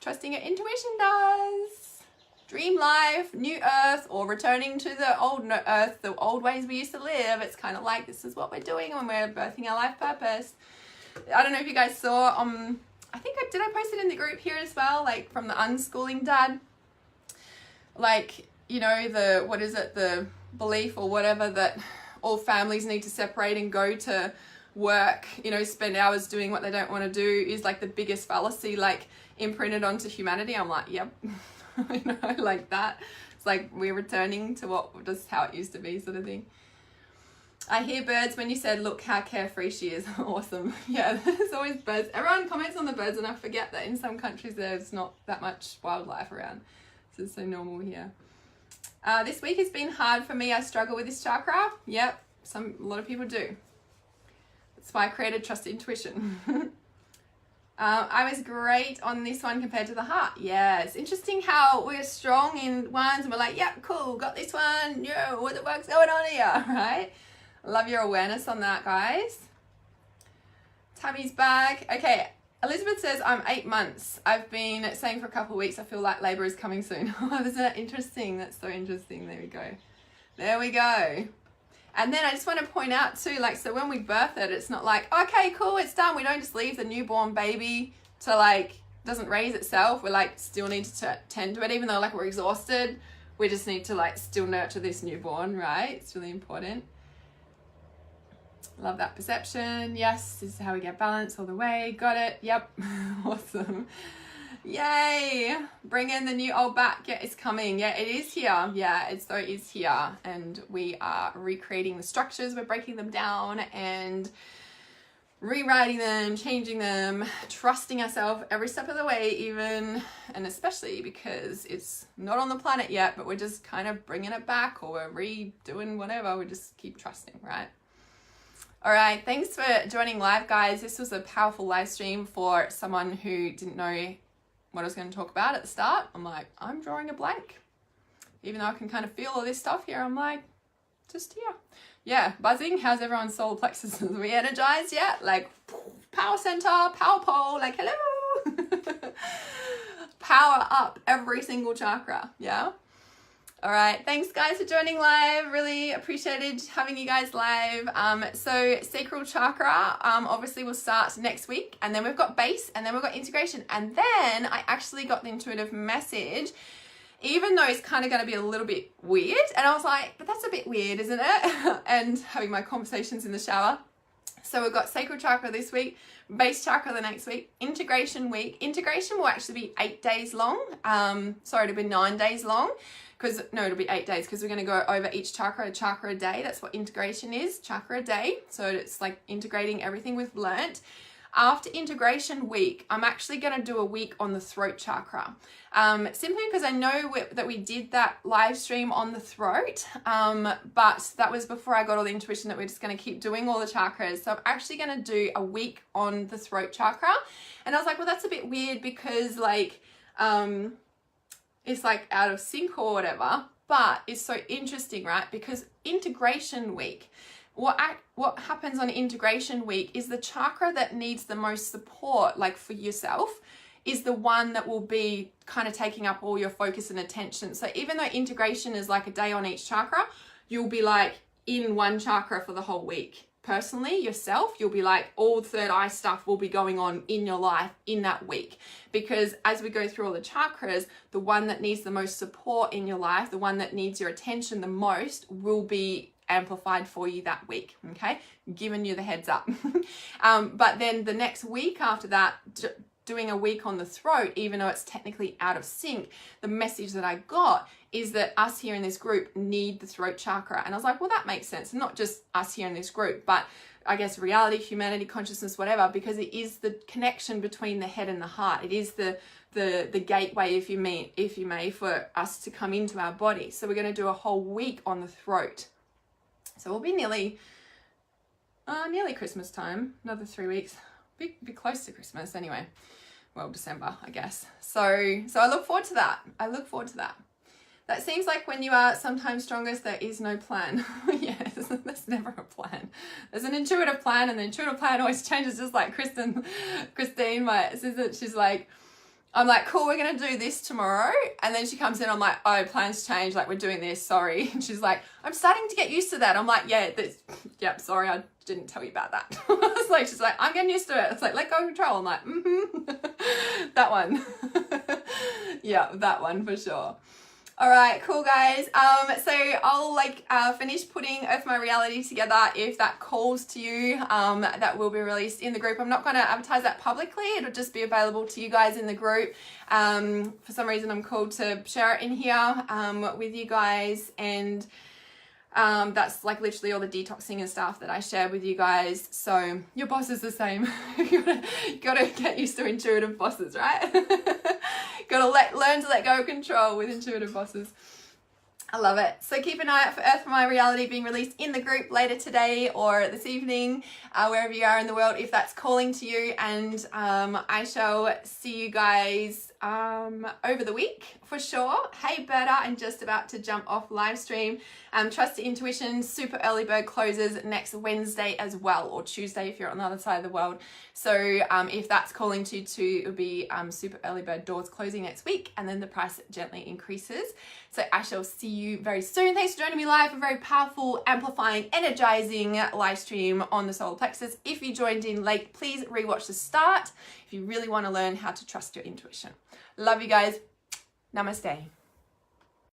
trusting your intuition does. dream life, new earth, or returning to the old earth, the old ways we used to live. It's kind of like, this is what we're doing when we're birthing our life purpose. I don't know if you guys saw, I think did I post it in the group here as well, like from the unschooling dad, like, you know, the belief or whatever that all families need to separate and go to work, you know, spend hours doing what they don't want to do is like the biggest fallacy, like imprinted onto humanity. I'm like, yep. You know, like that. It's like we're returning to just how it used to be, sort of thing. I hear birds when you said, look how carefree she is. Awesome. Yeah, there's always birds. Everyone comments on the birds, and I forget that in some countries there's not that much wildlife around. So it's so normal here. This week has been hard for me. I struggle with this chakra. Yep, a lot of people do. That's why I created Trust Intuition. I was great on this one compared to the heart. Yeah, it's interesting how we're strong in ones and we're like, yep, cool, got this one. Yo, what the fuck's going on here, right? Love your awareness on that, guys. Tammy's back. Okay, Elizabeth says, I'm 8 months. I've been saying for a couple of weeks, I feel like labor is coming soon. Isn't that interesting? That's so interesting. There we go. There we go. And then I just want to point out too, like, so when we birth it, it's not like, okay, cool, it's done. We don't just leave the newborn baby to like, doesn't raise itself. We're like, still need to tend to it, even though like we're exhausted. We just need to like still nurture this newborn, right? It's really important. Love that perception. Yes, this is how we get balance all the way. Got it. Yep. Awesome. Yay. Bring in the new old back. Yeah, it's coming. Yeah, it is here. Yeah, it is here. And we are recreating the structures. We're breaking them down and rewriting them, changing them, trusting ourselves every step of the way, even, and especially because it's not on the planet yet, but we're just kind of bringing it back, or we're redoing whatever. We just keep trusting, right? All right, thanks for joining live, guys. This was a powerful live stream for someone who didn't know what I was going to talk about at the start. I'm like, I'm drawing a blank. Even though I can kind of feel all this stuff here, I'm like, just here. Yeah, buzzing. How's everyone's solar plexus? Are we energized yet? Like, power center, power pole, like, hello. Power up every single chakra, yeah? All right, thanks guys for joining live. Really appreciated having you guys live. So sacral chakra, obviously will start next week, and then we've got base, and then we've got integration, and then I actually got the intuitive message, even though it's kind of going to be a little bit weird, and I was like, but that's a bit weird, isn't it? And having my conversations in the shower. So we've got sacral chakra this week, base chakra the next week, integration week. Integration will actually be 8 days long. Sorry, it'll be 9 days long. It'll be 8 days, because we're going to go over each chakra a day. That's what integration is, chakra a day. So it's like integrating everything we've learnt. After integration week, I'm actually going to do a week on the throat chakra. Simply because I know that we did that live stream on the throat, but that was before I got all the intuition that we're just going to keep doing all the chakras. So I'm actually going to do a week on the throat chakra. And I was like, well, that's a bit weird because like, it's like out of sync or whatever, but it's so interesting, right? Because integration week, what happens on integration week is the chakra that needs the most support, like for yourself, is the one that will be kind of taking up all your focus and attention. So even though integration is like a day on each chakra, you'll be like in one chakra for the whole week. Personally, yourself, you'll be like, all third eye stuff will be going on in your life in that week. Because as we go through all the chakras, the one that needs the most support in your life, the one that needs your attention the most, will be amplified for you that week, okay? Giving you the heads up. But then the next week after that, doing a week on the throat, even though it's technically out of sync, the message that I got is that us here in this group need the throat chakra. And I was like, well, that makes sense. Not just us here in this group, but I guess reality, humanity, consciousness, whatever, because it is the connection between the head and the heart. It is the gateway, if you may, for us to come into our body. So we're going to do a whole week on the throat. So we'll be nearly Christmas time, another 3 weeks. Be close to Christmas anyway. Well, December, I guess. So I look forward to that. That seems like when you are sometimes strongest, there is no plan. Yes, there's never a plan. There's an intuitive plan, and the intuitive plan always changes, just like Christine, my assistant. She's like, I'm like, cool, we're going to do this tomorrow. And then she comes in, I'm like, oh, plans change. Like, we're doing this, sorry. And she's like, I'm starting to get used to that. I'm like, yep, sorry, I didn't tell you about that. It's like, she's like, I'm getting used to it. It's like, let go of control. I'm like, that one. Yeah, that one for sure. All right, cool guys. So I'll finish putting Earth My Reality together if that calls to you. That will be released in the group. I'm not going to advertise that publicly. It'll just be available to you guys in the group. For some reason, I'm called to share it in here with you guys, and that's like literally all the detoxing and stuff that I shared with you guys. So your boss is the same. you gotta get used to intuitive bosses, right? Gotta learn to let go of control with intuitive bosses. I love it. So keep an eye out for Earth My Reality being released in the group later today or this evening, wherever you are in the world, if that's calling to you. And I shall see you guys over the week for sure. Hey Berta, I'm just about to jump off live stream. Trust Your Intuition super early bird closes next Wednesday as well, or Tuesday if you're on the other side of the world. So if that's calling to you too, it'll be super early bird doors closing next week, and then the price gently increases. So I shall see you very soon. Thanks for joining me live for a very powerful, amplifying, energizing live stream on the solar plexus. If you joined in late, please rewatch the start if you really want to learn how to trust your intuition. Love you guys. Namaste.